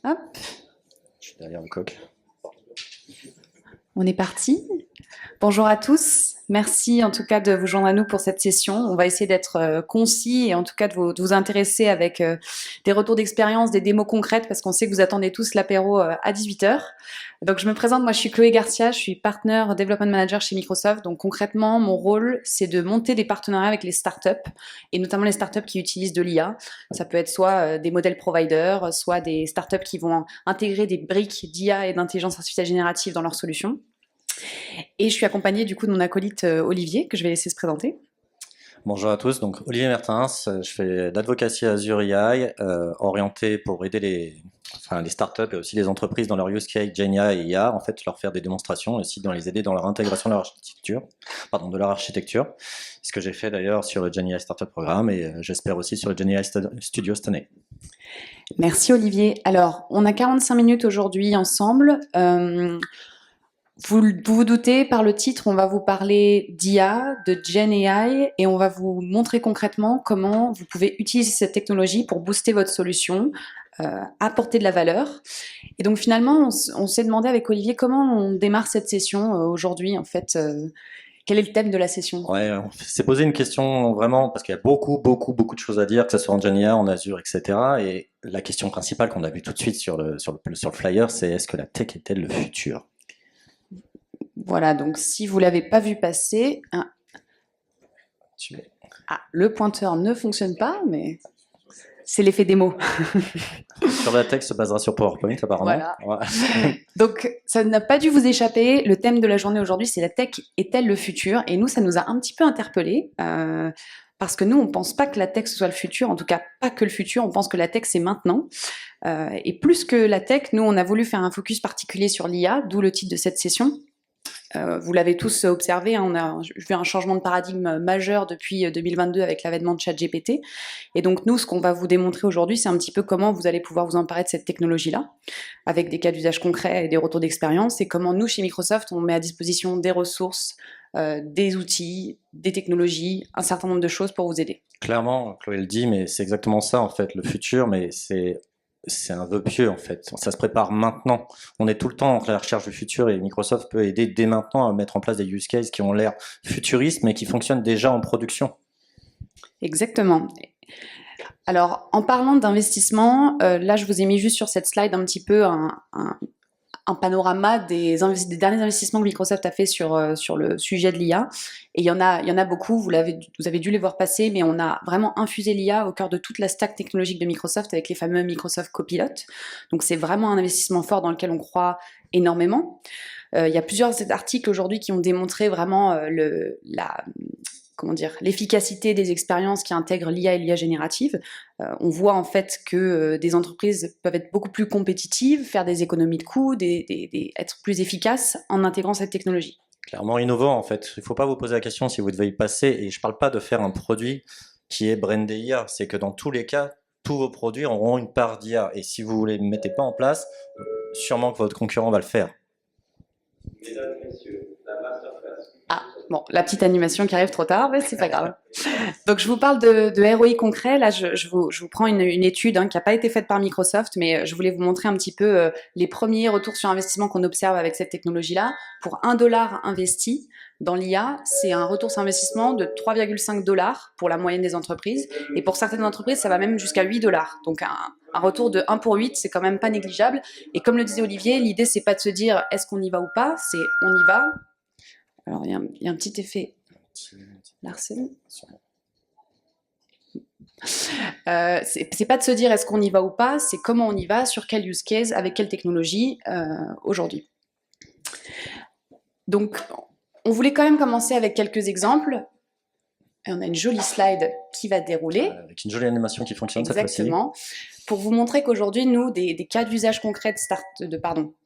Hop, Je suis derrière le coq. on est parti. Bonjour à tous. Merci en tout cas de vous joindre à nous pour cette session. On va essayer d'être concis et en tout cas de vous intéresser avec des retours d'expérience, des démos concrètes parce qu'on sait que vous attendez tous l'apéro à 18h. Donc je me présente, moi je suis Chloé Garcia, je suis partner Development Manager chez Microsoft. Donc concrètement, mon rôle c'est de monter des partenariats avec les startups et notamment les startups qui utilisent de l'IA. Ça peut être soit des modèles providers, soit des startups qui vont intégrer des briques d'IA et d'intelligence artificielle générative dans leurs solutions. Et je suis accompagnée du coup de mon acolyte Olivier, que je vais laisser se présenter. Bonjour à tous, donc Olivier Mertens, je fais d'advocacy Azure AI, orienté pour aider les startups et aussi les entreprises dans leur use case GenAI et IA, en fait leur faire des démonstrations et aussi dans les aider dans leur intégration de leur architecture, ce que j'ai fait d'ailleurs sur le GenAI Startup Programme et j'espère aussi sur le GenAI Studio cette année. Merci Olivier. Alors, on a 45 minutes aujourd'hui ensemble. Vous vous doutez, par le titre, on va vous parler d'IA, de GenAI, et on va vous montrer concrètement comment vous pouvez utiliser cette technologie pour booster votre solution, apporter de la valeur. Et donc finalement, on s'est demandé avec Olivier comment on démarre cette session aujourd'hui, en fait. Quel est le thème de la session? Ouais, on s'est posé une question vraiment, parce qu'il y a beaucoup de choses à dire, que ce soit en GenAI, en Azure, etc. Et la question principale qu'on a vue tout de suite sur le flyer, c'est est-ce que la tech est-elle le futur? Voilà, donc si vous l'avez pas vu passer, le pointeur ne fonctionne pas, mais c'est l'effet démo. Sur la tech se basera sur PowerPoint apparemment. Voilà. Ouais. Donc ça n'a pas dû vous échapper. Le thème de la journée aujourd'hui, c'est la tech est-elle le futur? Et nous, ça nous a un petit peu interpellés. Parce que nous, on pense pas que la tech ce soit le futur, en tout cas pas que le futur, on pense que la tech c'est maintenant. Et plus que la tech, nous on a voulu faire un focus particulier sur l'IA, d'où le titre de cette session. Vous l'avez tous observé, hein, on a vu un changement de paradigme majeur depuis 2022 avec l'avènement de ChatGPT. Et donc nous, ce qu'on va vous démontrer aujourd'hui, c'est un petit peu comment vous allez pouvoir vous emparer de cette technologie-là, avec des cas d'usage concrets et des retours d'expérience, et comment nous, chez Microsoft, on met à disposition des ressources, des outils, des technologies, un certain nombre de choses pour vous aider. Clairement, Chloé le dit, mais c'est exactement ça en fait, le futur, mais c'est un vœu pieux en fait. Ça se prépare maintenant. On est tout le temps en la recherche du futur et Microsoft peut aider dès maintenant à mettre en place des use cases qui ont l'air futuristes mais qui fonctionnent déjà en production. Exactement. Alors, en parlant d'investissement, là, je vous ai mis juste sur cette slide un petit peu un panorama des derniers investissements que Microsoft a fait sur le sujet de l'IA. Et il y en a beaucoup, vous avez dû les voir passer, mais on a vraiment infusé l'IA au cœur de toute la stack technologique de Microsoft avec les fameux Microsoft Copilot. Donc c'est vraiment un investissement fort dans lequel on croit énormément. Il y a plusieurs articles aujourd'hui qui ont démontré vraiment l'efficacité des expériences qui intègrent l'IA et l'IA générative. On voit en fait que des entreprises peuvent être beaucoup plus compétitives, faire des économies de coûts, être plus efficaces en intégrant cette technologie. Clairement innovant en fait. Il ne faut pas vous poser la question si vous devez y passer, et je ne parle pas de faire un produit qui est brandé IA, c'est que dans tous les cas, tous vos produits auront une part d'IA, et si vous ne les mettez pas en place, sûrement que votre concurrent va le faire. Mesdames et messieurs, la masterclass. Ah, bon, la petite animation qui arrive trop tard, mais c'est pas grave. Donc, je vous parle de ROI concret. Là, je vous prends une étude qui n'a pas été faite par Microsoft, mais je voulais vous montrer un petit peu les premiers retours sur investissement qu'on observe avec cette technologie-là. Pour $1 investi dans l'IA, c'est un retour sur investissement de 3,5 $ pour la moyenne des entreprises. Et pour certaines entreprises, ça va même jusqu'à $8. Donc, un retour de 1 pour 8, c'est quand même pas négligeable. Et comme le disait Olivier, l'idée, c'est pas de se dire est-ce qu'on y va ou pas, c'est on y va. Alors, il y a un petit effet Larsen. C'est pas de se dire est-ce qu'on y va ou pas, c'est comment on y va, sur quel use case, avec quelle technologie aujourd'hui. Donc, on voulait quand même commencer avec quelques exemples. Et on a une jolie slide qui va dérouler. Avec une jolie animation qui fonctionne cette fois-ci. Exactement. Pour vous montrer qu'aujourd'hui, nous, des cas d'usage concrets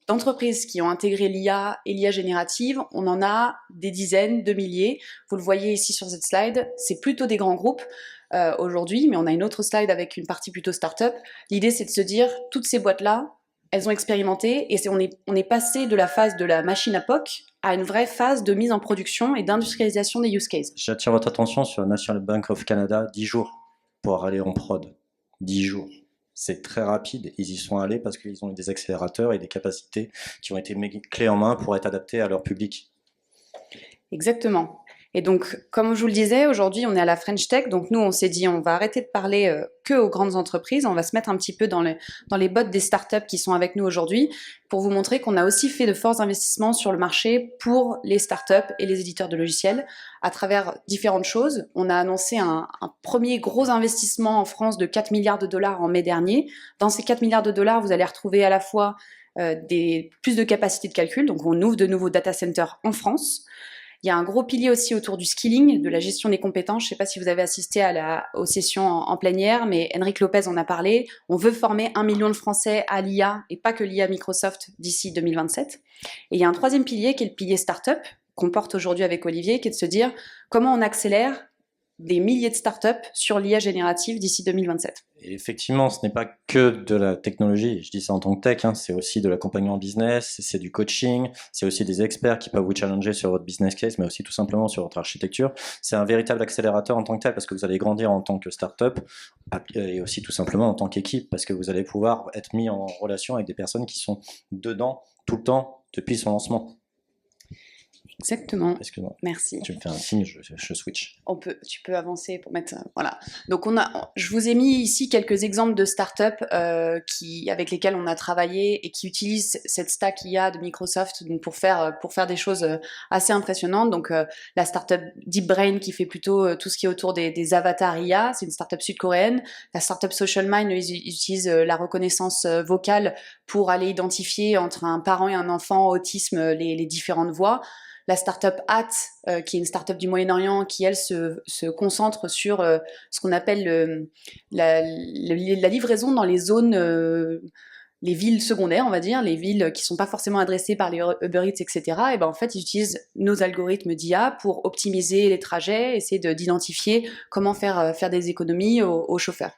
d'entreprises qui ont intégré l'IA et l'IA générative, on en a des dizaines de milliers. Vous le voyez ici sur cette slide, c'est plutôt des grands groupes aujourd'hui, mais on a une autre slide avec une partie plutôt start-up. L'idée, c'est de se dire, toutes ces boîtes-là, elles ont expérimenté et on est passé de la phase de la machine à POC à une vraie phase de mise en production et d'industrialisation des use cases. J'attire votre attention sur National Bank of Canada, 10 jours pour aller en prod. 10 jours. c'est très rapide. Ils y sont allés parce qu'ils ont eu des accélérateurs et des capacités qui ont été clés en main pour être adaptés à leur public. Exactement. Et donc, comme je vous le disais, aujourd'hui, on est à la French Tech. Donc, nous, on s'est dit, on va arrêter de parler que aux grandes entreprises. On va se mettre un petit peu dans les bottes des startups qui sont avec nous aujourd'hui pour vous montrer qu'on a aussi fait de forts investissements sur le marché pour les startups et les éditeurs de logiciels à travers différentes choses. On a annoncé un premier gros investissement en France de 4 milliards de dollars en mai dernier. Dans ces 4 milliards de dollars, vous allez retrouver à la fois plus de capacités de calcul. Donc, on ouvre de nouveaux data centers en France. Il y a un gros pilier aussi autour du skilling, de la gestion des compétences. Je ne sais pas si vous avez assisté aux sessions en plénière, mais Enrique Lopez en a parlé. On veut former 1 million de Français à l'IA, et pas que l'IA Microsoft, d'ici 2027. Et il y a un troisième pilier qui est le pilier startup, qu'on porte aujourd'hui avec Olivier, qui est de se dire comment on accélère des milliers de startups sur l'IA générative d'ici 2027. Et effectivement, ce n'est pas que de la technologie, je dis ça en tant que tech, hein, c'est aussi de l'accompagnement business, c'est du coaching, c'est aussi des experts qui peuvent vous challenger sur votre business case, mais aussi tout simplement sur votre architecture. C'est un véritable accélérateur en tant que tel, parce que vous allez grandir en tant que startup, et aussi tout simplement en tant qu'équipe, parce que vous allez pouvoir être mis en relation avec des personnes qui sont dedans tout le temps depuis son lancement. Exactement. Excuse-moi. Merci. Tu me fais un signe, je switch. Tu peux avancer pour mettre. Voilà. Donc je vous ai mis ici quelques exemples de startups avec lesquelles on a travaillé et qui utilisent cette stack IA de Microsoft donc pour faire des choses assez impressionnantes. Donc la startup DeepBrain qui fait plutôt tout ce qui est autour des avatars IA, c'est une startup sud-coréenne. La startup SocialMind, ils utilisent la reconnaissance vocale pour aller identifier entre un parent et un enfant autisme les différentes voix. La startup Hat, qui est une startup du Moyen-Orient, qui elle se concentre sur ce qu'on appelle la livraison dans les zones, les villes secondaires, on va dire, les villes qui sont pas forcément adressées par les Uber Eats, etc. Et ben en fait, ils utilisent nos algorithmes d'IA pour optimiser les trajets, essayer d'identifier comment faire des économies aux chauffeurs.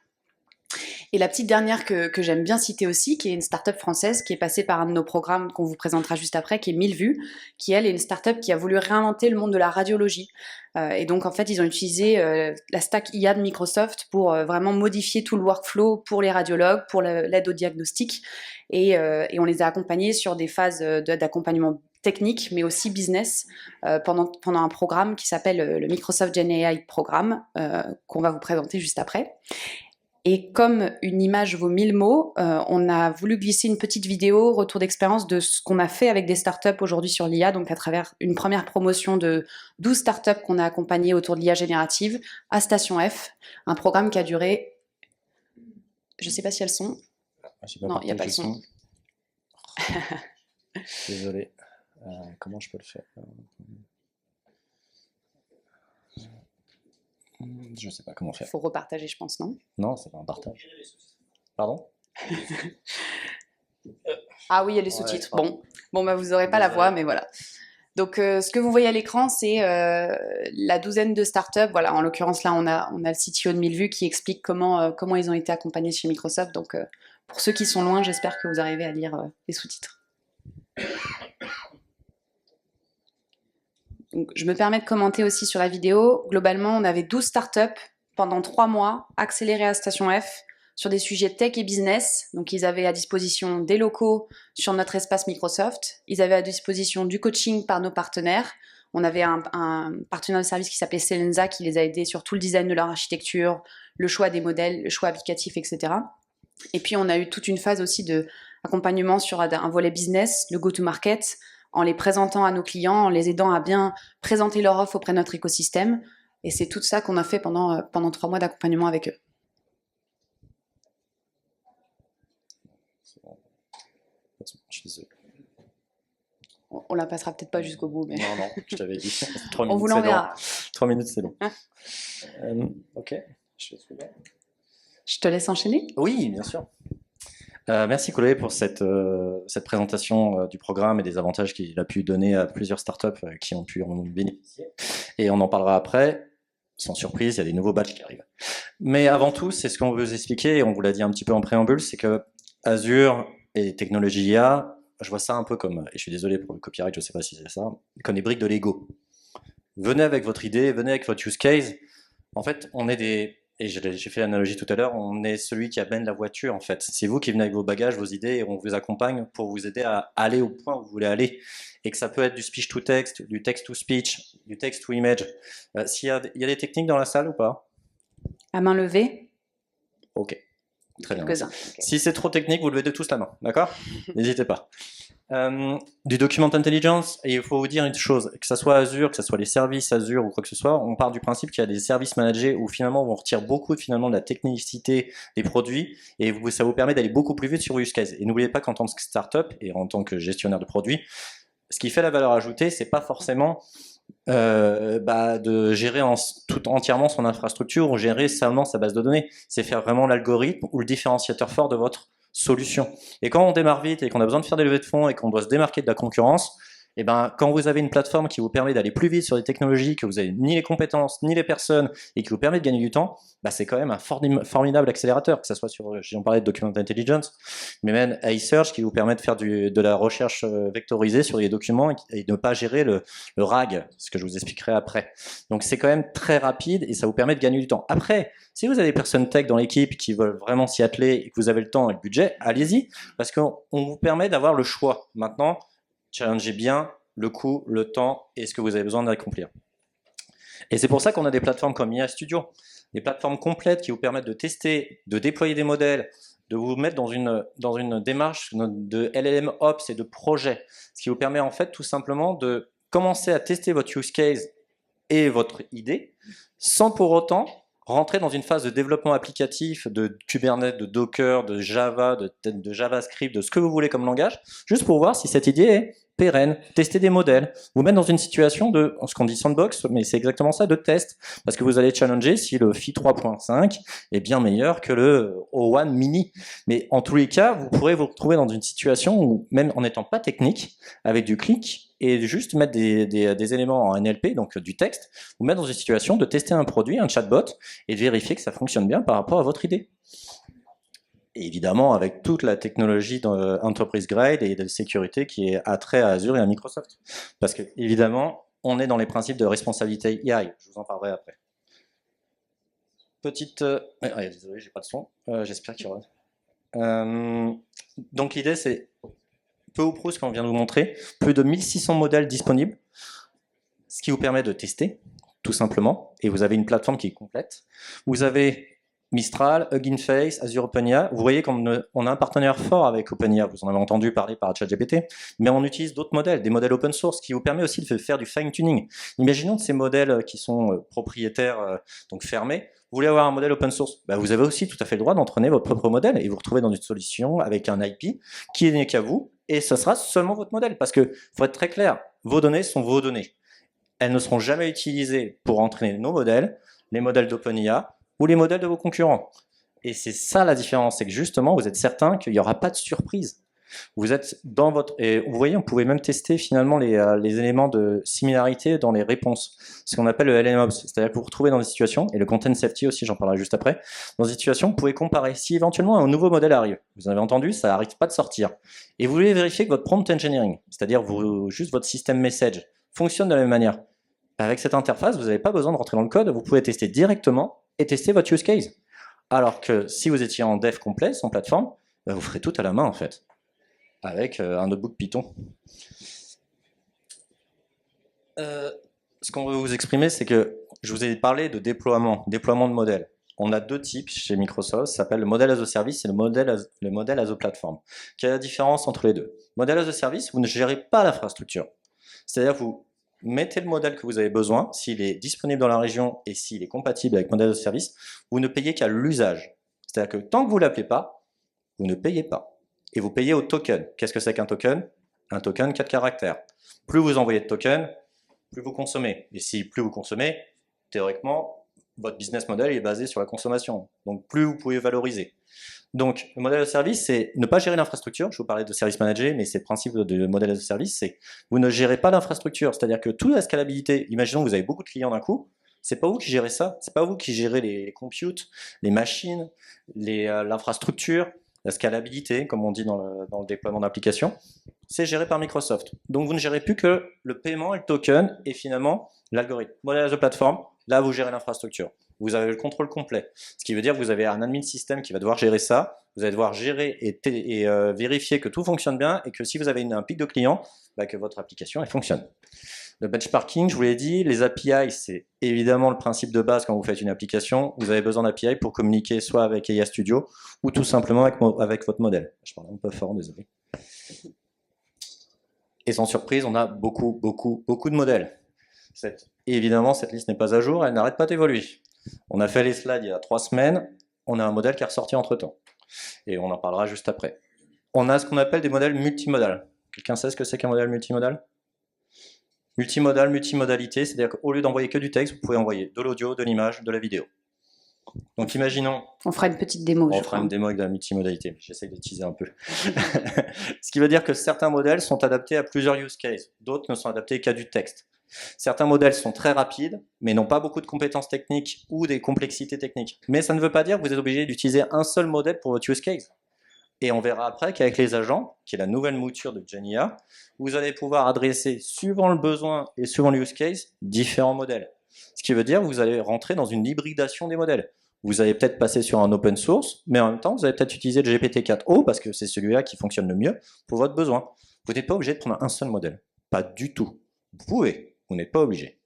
Et la petite dernière que j'aime bien citer aussi, qui est une start-up française qui est passée par un de nos programmes qu'on vous présentera juste après, qui est 1000 vues, qui elle est une start-up qui a voulu réinventer le monde de la radiologie. Et donc en fait, ils ont utilisé la stack IA de Microsoft pour vraiment modifier tout le workflow pour les radiologues, pour l'aide au diagnostic. Et on les a accompagnés sur des phases d'accompagnement technique, mais aussi business, pendant un programme qui s'appelle le Microsoft Gen AI Programme, qu'on va vous présenter juste après. Et comme une image vaut 1000 mots, on a voulu glisser une petite vidéo, retour d'expérience de ce qu'on a fait avec des startups aujourd'hui sur l'IA, donc à travers une première promotion de 12 startups qu'on a accompagnées autour de l'IA générative à Station F, un programme qui a duré... Je ne sais pas si elles sont... Non, il n'y a pas de son. Désolé. Comment je peux le faire ? Je ne sais pas comment faire. Il faut repartager, je pense, non ? Non, c'est pas un partage. Pardon ? Ah oui, il y a les sous-titres. Bon, bah, vous n'aurez pas la voix, mais voilà. Donc, ce que vous voyez à l'écran, c'est la douzaine de startups. Voilà, en l'occurrence, là, on a le CTO de 1000 vues qui explique comment ils ont été accompagnés chez Microsoft. Donc, pour ceux qui sont loin, j'espère que vous arrivez à lire les sous-titres. Donc, je me permets de commenter aussi sur la vidéo. Globalement, on avait 12 startups pendant 3 mois accélérées à Station F sur des sujets tech et business. Donc, ils avaient à disposition des locaux sur notre espace Microsoft. Ils avaient à disposition du coaching par nos partenaires. On avait un partenaire de service qui s'appelait Selenza qui les a aidés sur tout le design de leur architecture, le choix des modèles, le choix applicatif, etc. Et puis, on a eu toute une phase aussi d'accompagnement sur un volet business, le go-to-market, en les présentant à nos clients, en les aidant à bien présenter leur offre auprès de notre écosystème. Et c'est tout ça qu'on a fait pendant 3 mois d'accompagnement avec eux. Je suis désolé. On la passera peut-être pas jusqu'au bout, mais... Non, je t'avais dit. 3 minutes, on vous l'enverra. 3 minutes, c'est long. Ok, Je te laisse enchaîner ? Oui, bien sûr. Merci Chloé pour cette présentation du programme et des avantages qu'il a pu donner à plusieurs startups qui ont pu en bénéficier. Et on en parlera après. Sans surprise, il y a des nouveaux badges qui arrivent. Mais avant tout, c'est ce qu'on veut vous expliquer, et on vous l'a dit un petit peu en préambule, c'est que Azure et les technologies IA, je vois ça un peu comme, et je suis désolé pour le copyright, je ne sais pas si c'est ça, comme des briques de Lego. Venez avec votre idée, venez avec votre use case. En fait, on est des et j'ai fait l'analogie tout à l'heure, on est celui qui amène la voiture en fait. C'est vous qui venez avec vos bagages, vos idées, et on vous accompagne pour vous aider à aller au point où vous voulez aller. Et que ça peut être du speech to text, du text to speech, du text to image. Il y a des techniques dans la salle ou pas? À main levée, Ok, très bien. quelques-uns. Si c'est trop technique, vous levez de tous la main, d'accord? N'hésitez pas. Du document intelligence, et il faut vous dire une chose, que ce soit Azure, que ce soit les services Azure ou quoi que ce soit, on part du principe qu'il y a des services managés où finalement on retire beaucoup finalement de la technicité des produits et ça vous permet d'aller beaucoup plus vite sur vos use cases. Et n'oubliez pas qu'en tant que startup et en tant que gestionnaire de produits, ce qui fait la valeur ajoutée, c'est pas forcément de gérer entièrement son infrastructure ou gérer seulement sa base de données. C'est faire vraiment l'algorithme ou le différenciateur fort de votre solution. Et quand on démarre vite et qu'on a besoin de faire des levées de fonds et qu'on doit se démarquer de la concurrence, et ben, quand vous avez une plateforme qui vous permet d'aller plus vite sur des technologies, que vous n'avez ni les compétences, ni les personnes, et qui vous permet de gagner du temps, bah, c'est quand même un formidable accélérateur, que ce soit sur, j'en parlais de Document Intelligence, mais même iSearch qui vous permet de faire de la recherche vectorisée sur les documents et de ne pas gérer le RAG, ce que je vous expliquerai après. Donc c'est quand même très rapide et ça vous permet de gagner du temps. Après, si vous avez des personnes tech dans l'équipe qui veulent vraiment s'y atteler et que vous avez le temps et le budget, allez-y, parce qu'on vous permet d'avoir le choix. Maintenant, challengez bien le coût, le temps et ce que vous avez besoin d'accomplir. Et c'est pour ça qu'on a des plateformes comme IA Studio, des plateformes complètes qui vous permettent de tester, de déployer des modèles, de vous mettre dans une démarche de LLM Ops et de projet, ce qui vous permet en fait tout simplement de commencer à tester votre use case et votre idée, sans pour autant rentrer dans une phase de développement applicatif, de Kubernetes, de Docker, de Java, de JavaScript, de ce que vous voulez comme langage, juste pour voir si cette idée est pérenne, tester des modèles, vous mettre dans une situation de, ce qu'on dit sandbox, mais c'est exactement ça, de test, parce que vous allez challenger si le Phi 3.5 est bien meilleur que le O1 mini. Mais en tous les cas, vous pourrez vous retrouver dans une situation où, même en n'étant pas technique, avec du clic, et juste mettre des éléments en NLP, donc du texte, vous mettre dans une situation de tester un produit, un chatbot, et de vérifier que ça fonctionne bien par rapport à votre idée. Et évidemment, avec toute la technologie d'entreprise grade et de sécurité qui est attrait à Azure et à Microsoft. Parce que, évidemment, on est dans les principes de responsabilité AI. Je vous en parlerai après. Petite... désolé, j'ai pas de son. J'espère qu'il y aura... donc l'idée, c'est peu ou prou ce qu'on vient de vous montrer. Plus de 1600 modèles disponibles, ce qui vous permet de tester, tout simplement. Et vous avez une plateforme qui est complète. Vous avez Mistral, Hugging Face, Azure OpenIA. Vous voyez qu'on a un partenaire fort avec OpenIA, vous en avez entendu parler par ChatGPT, mais on utilise d'autres modèles, des modèles open source, qui vous permet aussi de faire du fine-tuning. Imaginons que ces modèles qui sont propriétaires, donc fermés, vous voulez avoir un modèle open source, bah vous avez aussi tout à fait le droit d'entraîner votre propre modèle et vous retrouvez dans une solution avec un IP qui n'est qu'à vous, et ce sera seulement votre modèle, parce que, faut être très clair, vos données sont vos données. Elles ne seront jamais utilisées pour entraîner nos modèles, les modèles d'OpenIA, ou les modèles de vos concurrents. Et c'est ça la différence, c'est que justement, vous êtes certain qu'il n'y aura pas de surprise. Vous êtes dans votre... Et vous voyez, on pouvait même tester finalement les éléments de similarité dans les réponses, ce qu'on appelle le LLMOps, c'est-à-dire que vous vous retrouvez dans des situations, et le content safety aussi, j'en parlerai juste après, dans des situations, vous pouvez comparer. Si éventuellement un nouveau modèle arrive, vous en avez entendu, ça n'arrive pas de sortir, et vous voulez vérifier que votre prompt engineering, c'est-à-dire juste votre système message, fonctionne de la même manière. Avec cette interface, vous n'avez pas besoin de rentrer dans le code, vous pouvez tester directement et tester votre use case. Alors que si vous étiez en dev complet, sans plateforme, bah vous ferez tout à la main en fait, avec un notebook Python. Ce qu'on veut vous exprimer, c'est que je vous ai parlé de déploiement de modèles. On a deux types chez Microsoft, ça s'appelle le modèle as a service et le modèle as a platform. Quelle est la différence entre les deux? Modèle as a service, vous ne gérez pas l'infrastructure. C'est-à-dire vous mettez le modèle que vous avez besoin, s'il est disponible dans la région et s'il est compatible avec modèle de service, vous ne payez qu'à l'usage. C'est-à-dire que tant que vous ne l'appelez pas, vous ne payez pas. Et vous payez au token. Qu'est-ce que c'est qu'un token? Un token 4 caractères. Plus vous envoyez de tokens, plus vous consommez. Et si plus vous consommez, théoriquement, votre business model est basé sur la consommation. Donc plus vous pouvez valoriser. Donc, le modèle de service, c'est ne pas gérer l'infrastructure. Je vous parlais de service manager, mais c'est le principe du modèle de service, c'est vous ne gérez pas l'infrastructure. C'est-à-dire que toute la scalabilité, imaginons que vous avez beaucoup de clients d'un coup, c'est pas vous qui gérez ça, c'est pas vous qui gérez les computes, les machines, l'infrastructure, la scalabilité, comme on dit dans le déploiement d'applications, c'est géré par Microsoft. Donc, vous ne gérez plus que le paiement et le token, et finalement, l'algorithme. Modèle de plateforme, là, vous gérez l'infrastructure. vous avez le contrôle complet. Ce qui veut dire que vous avez un admin système qui va devoir gérer ça, vous allez devoir gérer et vérifier que tout fonctionne bien et que si vous avez un pic de clients, bah, que votre application elle fonctionne. Le benchmarking, je vous l'ai dit, les API, c'est évidemment le principe de base quand vous faites une application. Vous avez besoin d'API pour communiquer soit avec IA Studio ou tout simplement avec votre modèle. Je parle un peu fort, désolé. Et sans surprise, on a beaucoup de modèles. Évidemment, cette liste n'est pas à jour, elle n'arrête pas d'évoluer. On a fait les slides il y a 3 semaines, on a un modèle qui est ressorti entre-temps. Et on en parlera juste après. On a ce qu'on appelle des modèles multimodales. Quelqu'un sait ce que c'est qu'un modèle multimodal ? Multimodal, multimodalité, c'est-à-dire qu'au lieu d'envoyer que du texte, vous pouvez envoyer de l'audio, de l'image, de la vidéo. Donc imaginons... On fera une petite démo. On fera une démo avec de la multimodalité, j'essaie de teaser un peu. Ce qui veut dire que certains modèles sont adaptés à plusieurs use cases, d'autres ne sont adaptés qu'à du texte. Certains modèles sont très rapides, mais n'ont pas beaucoup de compétences techniques ou des complexités techniques. Mais ça ne veut pas dire que vous êtes obligé d'utiliser un seul modèle pour votre use case. Et on verra après qu'avec les agents, qui est la nouvelle mouture de GenIA, vous allez pouvoir adresser, suivant le besoin et suivant le use case, différents modèles. Ce qui veut dire que vous allez rentrer dans une hybridation des modèles. Vous allez peut-être passer sur un open source, mais en même temps, vous allez peut-être utiliser le GPT-4o, parce que c'est celui-là qui fonctionne le mieux pour votre besoin. Vous n'êtes pas obligé de prendre un seul modèle. Pas du tout. Vous pouvez, vous n'êtes pas obligé.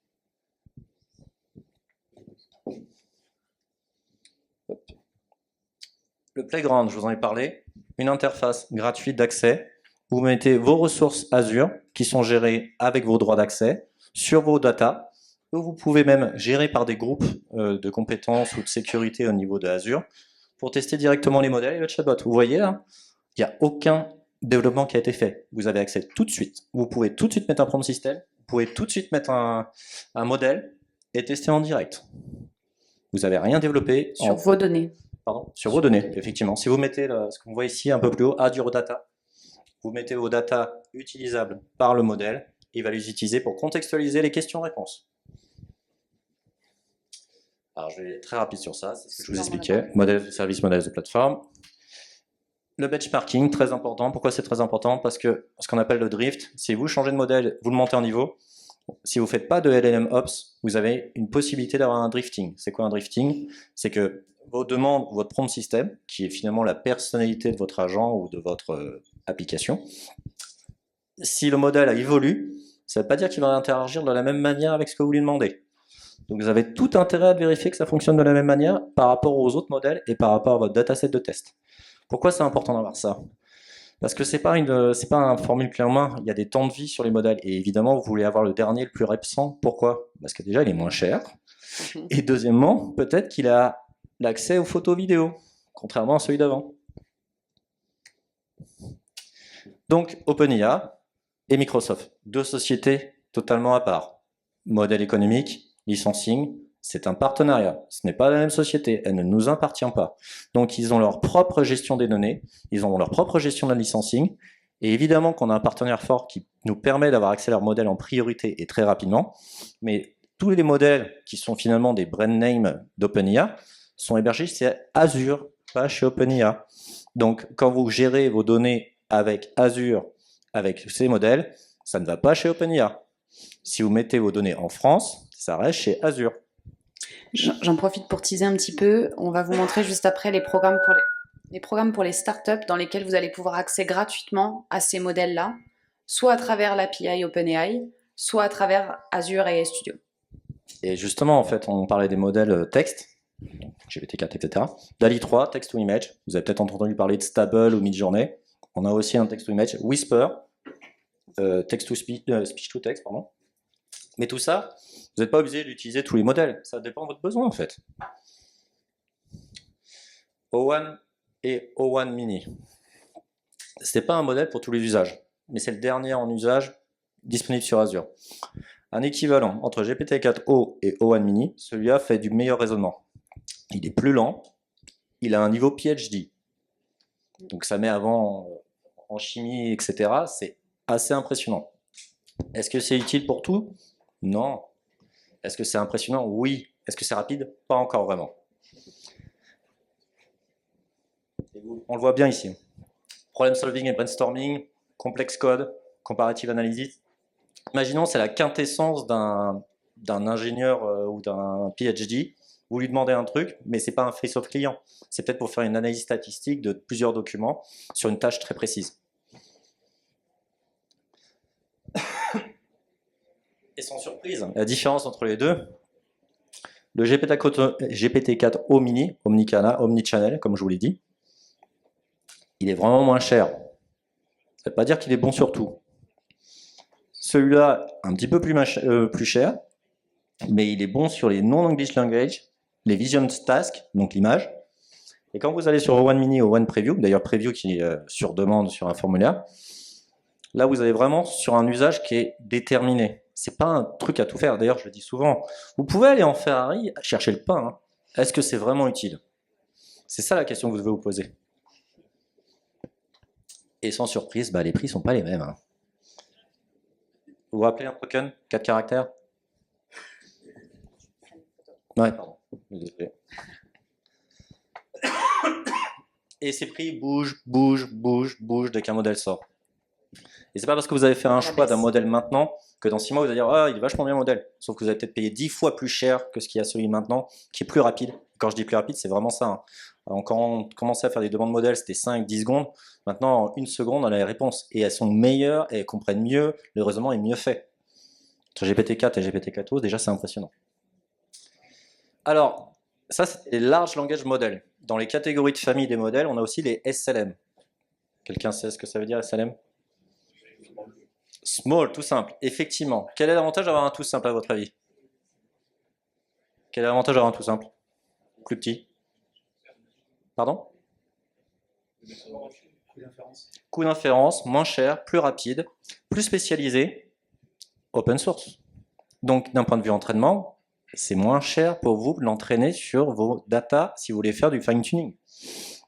Le Playground, je vous en ai parlé, une interface gratuite d'accès. Vous mettez vos ressources Azure, qui sont gérées avec vos droits d'accès, sur vos datas. Vous pouvez même gérer par des groupes de compétences ou de sécurité au niveau de Azure pour tester directement les modèles et le chatbot. Vous voyez là, il n'y a aucun développement qui a été fait. Vous avez accès tout de suite. Vous pouvez tout de suite mettre un prompt system, vous pouvez tout de suite mettre un modèle et tester en direct. Vous n'avez rien développé sur vos données. Pardon, sur vos données, effectivement. Si vous mettez ce qu'on voit ici un peu plus haut, Azure Data, vous mettez vos data utilisables par le modèle, il va les utiliser pour contextualiser les questions-réponses. Alors je vais être très rapide sur ça, c'est ce que je vous expliquais. Modèle de service, modèle de plateforme. Le benchmarking, très important. Pourquoi c'est très important? Parce que ce qu'on appelle le drift, si vous changez de modèle, vous le montez en niveau. Si vous ne faites pas de LLM Ops, vous avez une possibilité d'avoir un drifting. C'est quoi un drifting? C'est que vos demandes, votre prompt system, qui est finalement la personnalité de votre agent ou de votre application, si le modèle évolue, ça ne veut pas dire qu'il va interagir de la même manière avec ce que vous lui demandez. Donc vous avez tout intérêt à vérifier que ça fonctionne de la même manière par rapport aux autres modèles et par rapport à votre dataset de test. Pourquoi c'est important d'avoir ça? Parce que c'est pas un formule clé en main, il y a des temps de vie sur les modèles. Et évidemment, vous voulez avoir le dernier, le plus récent. Pourquoi? Parce que déjà, il est moins cher. Et deuxièmement, peut-être qu'il a l'accès aux photos vidéo, contrairement à celui d'avant. Donc, OpenIA et Microsoft, deux sociétés totalement à part. Modèle économique, licensing, c'est un partenariat. Ce n'est pas la même société, elle ne nous appartient pas. Donc, ils ont leur propre gestion des données, ils ont leur propre gestion de la licensing, et évidemment qu'on a un partenaire fort qui nous permet d'avoir accès à leur modèle en priorité et très rapidement, mais tous les modèles qui sont finalement des brand names d'OpenIA sont hébergés chez Azure, pas chez OpenIA. Donc, quand vous gérez vos données avec Azure, avec ces modèles, ça ne va pas chez OpenIA. Si vous mettez vos données en France, ça reste chez Azure. J'en profite pour teaser un petit peu. On va vous montrer juste après les programmes pour les startups dans lesquels vous allez pouvoir accéder gratuitement à ces modèles-là, soit à travers l'API OpenAI, soit à travers Azure AI Studio. Et justement, en fait, on parlait des modèles texte, GPT-4, etc. DALL-E 3, text to image. Vous avez peut-être entendu parler de Stable ou Midjourney. On a aussi un text to image. Whisper, text to speech to text, pardon. Mais tout ça, vous n'êtes pas obligé d'utiliser tous les modèles. Ça dépend de votre besoin, en fait. O1 et O1 Mini. Ce n'est pas un modèle pour tous les usages, mais c'est le dernier en usage disponible sur Azure. Un équivalent entre GPT-4o et O1 Mini, celui-là fait du meilleur raisonnement. Il est plus lent, il a un niveau PhD. Donc ça met avant en chimie, etc. C'est assez impressionnant. Est-ce que c'est utile pour tout? Non. Est-ce que c'est impressionnant? Oui. Est-ce que c'est rapide? Pas encore vraiment. On le voit bien ici. Problem solving et brainstorming, complex code, comparative analysis. Imaginons, c'est la quintessence d'un ingénieur ou d'un PhD Vous lui demandez un truc, mais c'est pas un face-off client. C'est peut-être pour faire une analyse statistique de plusieurs documents sur une tâche très précise. Et sans surprise, la différence entre les deux, le GPT-4 Omnichannel, comme je vous l'ai dit, il est vraiment moins cher. Ça ne veut pas dire qu'il est bon sur tout. Celui-là, un petit peu plus cher, mais il est bon sur les non-English language, les vision tasks, donc l'image. Et quand vous allez sur One Mini ou One Preview, d'ailleurs Preview qui est sur demande sur un formulaire, là vous allez vraiment sur un usage qui est déterminé. C'est pas un truc à tout faire. D'ailleurs, je le dis souvent, vous pouvez aller en Ferrari chercher le pain. Hein. Est-ce que c'est vraiment utile? C'est ça la question que vous devez vous poser. Et sans surprise, bah, les prix sont pas les mêmes. Hein. Vous vous rappelez un token 4 caractères? Ouais, pardon. Désolé. Et ces prix bougent dès qu'un modèle sort. Et c'est pas parce que vous avez fait un choix d'un modèle maintenant que dans 6 mois vous allez dire ah il est vachement bien le modèle. Sauf que vous allez peut-être payer 10 fois plus cher que ce qu'il y a celui maintenant, qui est plus rapide. Quand je dis plus rapide, c'est vraiment ça. Hein. Alors, quand on commençait à faire des demandes modèles, c'était 5-10 secondes. Maintenant, en 1 seconde, on a les réponses. Et elles sont meilleures et elles comprennent mieux, le raisonnement est mieux fait. Entre GPT-4 et GPT-4o, déjà c'est impressionnant. Alors, ça c'est les large language models. Dans les catégories de famille des modèles, on a aussi les SLM. Quelqu'un sait ce que ça veut dire SLM? Small, tout simple. Effectivement. Quel est l'avantage d'avoir un tout simple à votre avis? Quel est l'avantage d'avoir un tout simple? Plus petit. Pardon? Coût d'inférence, moins cher, plus rapide, plus spécialisé, open source. Donc d'un point de vue entraînement, c'est moins cher pour vous de l'entraîner sur vos data si vous voulez faire du fine-tuning.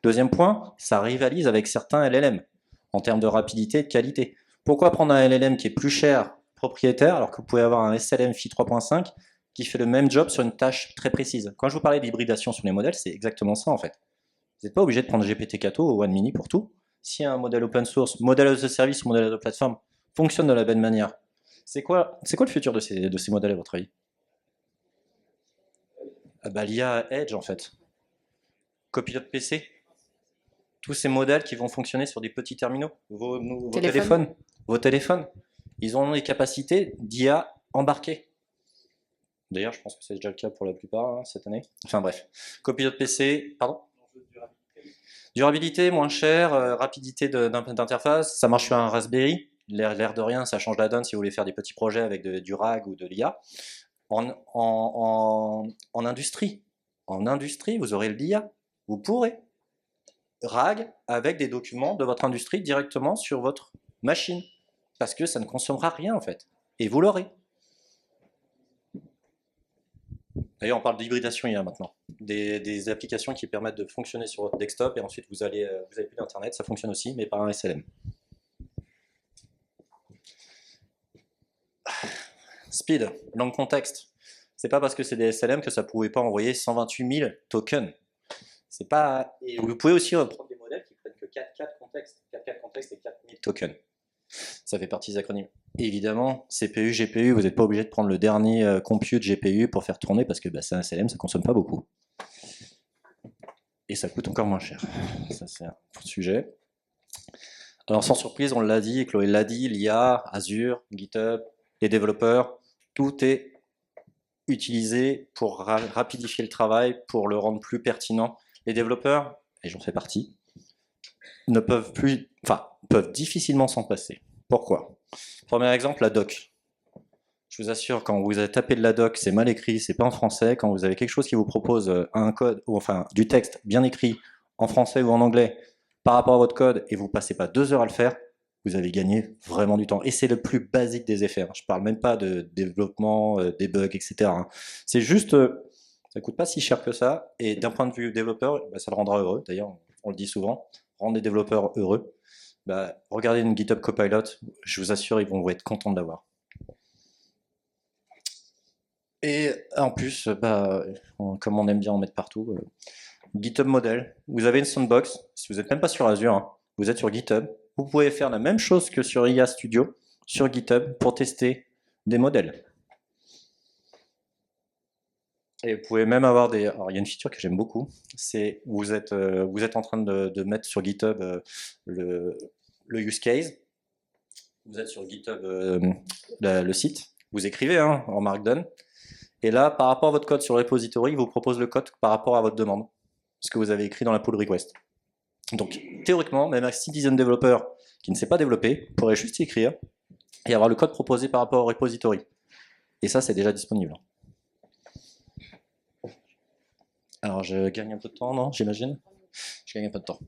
Deuxième point, ça rivalise avec certains LLM en termes de rapidité et de qualité. Pourquoi prendre un LLM qui est plus cher, propriétaire, alors que vous pouvez avoir un SLM Phi 3.5 qui fait le même job sur une tâche très précise? Quand je vous parlais d'hybridation sur les modèles, c'est exactement ça en fait. Vous n'êtes pas obligé de prendre GPT-4o ou One Mini pour tout. Si un modèle open source, modèle as a service ou modèle as a plateforme fonctionne de la bonne manière, c'est quoi le futur de ces modèles à votre avis? Ah bah, l'IA Edge en fait. Copilote PC. Tous ces modèles qui vont fonctionner sur des petits terminaux. Vos téléphones, ils ont les capacités d'IA embarquées. D'ailleurs, je pense que c'est déjà le cas pour la plupart hein, cette année. Enfin bref. Copilote PC, pardon? Durabilité, moins cher, rapidité d'interface, ça marche sur un Raspberry. L'air de rien, ça change la donne si vous voulez faire des petits projets avec du RAG ou de l'IA. En industrie, vous aurez l'IA. Vous pourrez RAG avec des documents de votre industrie directement sur votre machine. Parce que ça ne consommera rien en fait. Et vous l'aurez. D'ailleurs, on parle d'hybridation IA maintenant. Des applications qui permettent de fonctionner sur votre desktop et ensuite vous avez plus d'internet, ça fonctionne aussi, mais par un SLM. Speed, langue contexte. C'est pas parce que c'est des SLM que ça ne pouvait pas envoyer 128 000 tokens. C'est pas... Et vous pouvez aussi reprendre des modèles qui prennent que 4 contextes. 4 contextes et 4000 tokens. Ça fait partie des acronymes. Évidemment, CPU, GPU, vous n'êtes pas obligé de prendre le dernier compute GPU pour faire tourner parce que bah, c'est un SLM, ça ne consomme pas beaucoup. Et ça coûte encore moins cher. Ça, c'est un sujet. Alors, sans surprise, on l'a dit, Chloé l'a dit, l'IA, Azure, GitHub, les développeurs, tout est utilisé pour rapidifier le travail, pour le rendre plus pertinent. Les développeurs, et j'en fais partie, peuvent difficilement s'en passer. Pourquoi? Premier exemple, la doc. Je vous assure, quand vous avez tapé de la doc, c'est mal écrit, c'est pas en français. Quand vous avez quelque chose qui vous propose un code, ou enfin du texte bien écrit en français ou en anglais par rapport à votre code et vous passez pas 2 heures à le faire, vous avez gagné vraiment du temps. Et c'est le plus basique des effets. Je parle même pas de développement, des bugs, etc. C'est juste, ça coûte pas si cher que ça. Et d'un point de vue développeur, bah, ça le rendra heureux. D'ailleurs, on le dit souvent, rendre les développeurs heureux. Bah, regardez une GitHub Copilot, je vous assure, ils vont être contents de l'avoir. Et en plus, bah, comme on aime bien en mettre partout, GitHub Model, vous avez une sandbox, si vous n'êtes même pas sur Azure, hein, vous êtes sur GitHub, vous pouvez faire la même chose que sur IA Studio, sur GitHub, pour tester des modèles. Et vous pouvez même avoir des... Alors, il y a une feature que j'aime beaucoup, c'est vous êtes en train de mettre sur GitHub le use case, vous êtes sur GitHub le site, vous écrivez en Markdown, et là, par rapport à votre code sur le repository, il vous propose le code par rapport à votre demande, ce que vous avez écrit dans la pull request. Donc, théoriquement, même un citizen developer qui ne sait pas développer pourrait juste y écrire et avoir le code proposé par rapport au repository. Et ça, c'est déjà disponible. Alors, je gagne un peu de temps, non, j'imagine? Je gagne un peu de temps.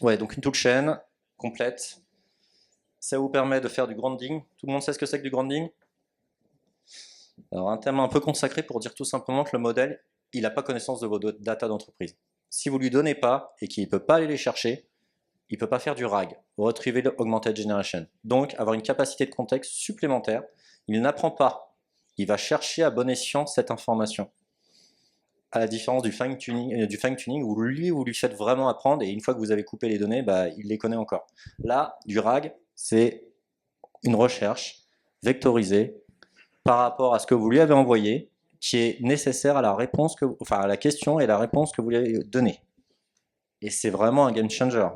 Ouais, donc une toolchain complète. Ça vous permet de faire du grounding. Tout le monde sait ce que c'est que du grounding? Alors, un terme un peu consacré pour dire tout simplement que le modèle, il n'a pas connaissance de vos data d'entreprise. Si vous ne lui donnez pas et qu'il ne peut pas aller les chercher, il ne peut pas faire du RAG, Retrieval Augmented Generation. Donc, avoir une capacité de contexte supplémentaire, il n'apprend pas. Il va chercher à bon escient cette information. À la différence du fine-tuning où lui, vous lui faites vraiment apprendre et une fois que vous avez coupé les données, bah, il les connaît encore. Là, du RAG, c'est une recherche vectorisée par rapport à ce que vous lui avez envoyé, qui est nécessaire à la réponse à la question et la réponse que vous lui avez donnée. Et c'est vraiment un game changer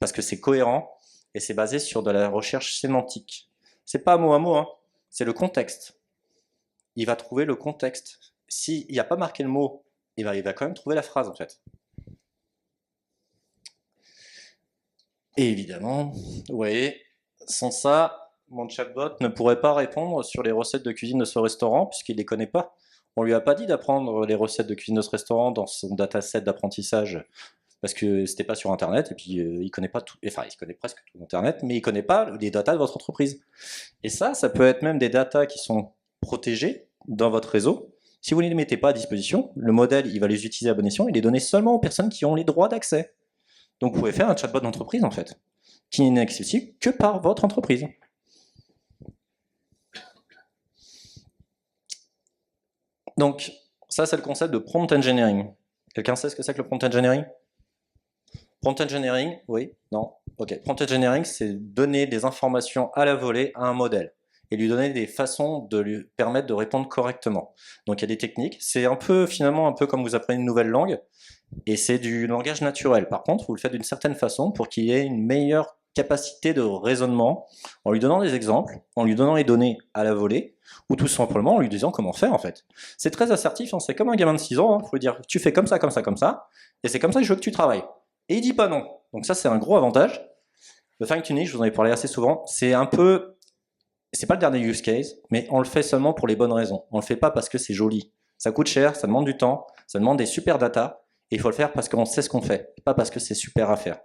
parce que c'est cohérent et c'est basé sur de la recherche sémantique. C'est pas mot à mot, c'est le contexte. Il va trouver le contexte. S'il n'y a pas marqué le mot, il va quand même trouver la phrase en fait. Et évidemment, vous voyez, sans ça, mon chatbot ne pourrait pas répondre sur les recettes de cuisine de ce restaurant puisqu'il ne les connaît pas. On lui a pas dit d'apprendre les recettes de cuisine de ce restaurant dans son dataset d'apprentissage parce que c'était pas sur Internet et puis il connaît pas tout, enfin il connaît presque tout Internet, mais il connaît pas les datas de votre entreprise. Et ça peut être même des datas qui sont protégées dans votre réseau. Si vous ne les mettez pas à disposition, le modèle il va les utiliser à bon escient et les donner seulement aux personnes qui ont les droits d'accès. Donc vous pouvez faire un chatbot d'entreprise en fait, qui n'est accessible que par votre entreprise. Donc ça c'est le concept de prompt engineering. Quelqu'un sait ce que c'est que le prompt engineering? Prompt engineering, oui, non, ok. Prompt engineering, c'est donner des informations à la volée à un modèle et lui donner des façons de lui permettre de répondre correctement. Donc il y a des techniques, c'est finalement un peu comme vous apprenez une nouvelle langue, et c'est du langage naturel. Par contre, vous le faites d'une certaine façon pour qu'il ait une meilleure capacité de raisonnement, en lui donnant des exemples, en lui donnant les données à la volée, ou tout simplement en lui disant comment faire en fait. C'est très assertif, c'est comme un gamin de 6 ans, il faut lui dire tu fais comme ça, comme ça, comme ça, et c'est comme ça que je veux que tu travailles. Et il dit pas non. Donc ça c'est un gros avantage. Le fine-tuning, je vous en ai parlé assez souvent, c'est pas le dernier use case, mais on le fait seulement pour les bonnes raisons. On le fait pas parce que c'est joli. Ça coûte cher, ça demande du temps, ça demande des super data, et il faut le faire parce qu'on sait ce qu'on fait, pas parce que c'est super à faire.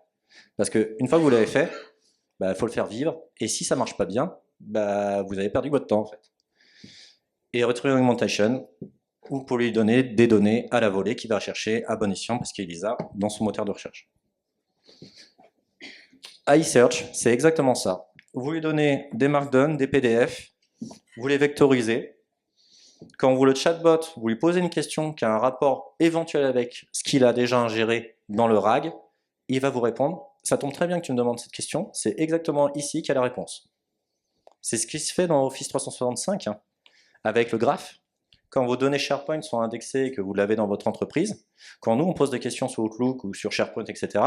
Parce qu'une fois que vous l'avez fait, il faut le faire vivre, et si ça marche pas bien, vous avez perdu votre temps en fait. Et Retrieval Augmentation, ou pour lui donner des données à la volée qu'il va chercher à bon escient parce qu'il les a dans son moteur de recherche. iSearch, c'est exactement ça. Vous lui donnez des markdown, des PDF, vous les vectorisez. Quand vous le chatbot, vous lui posez une question qui a un rapport éventuel avec ce qu'il a déjà ingéré dans le RAG, il va vous répondre. Ça tombe très bien que tu me demandes cette question, c'est exactement ici qu'il y a la réponse. C'est ce qui se fait dans Office 365, avec le graphe. Quand vos données SharePoint sont indexées et que vous l'avez dans votre entreprise, quand nous on pose des questions sur Outlook ou sur SharePoint, etc.,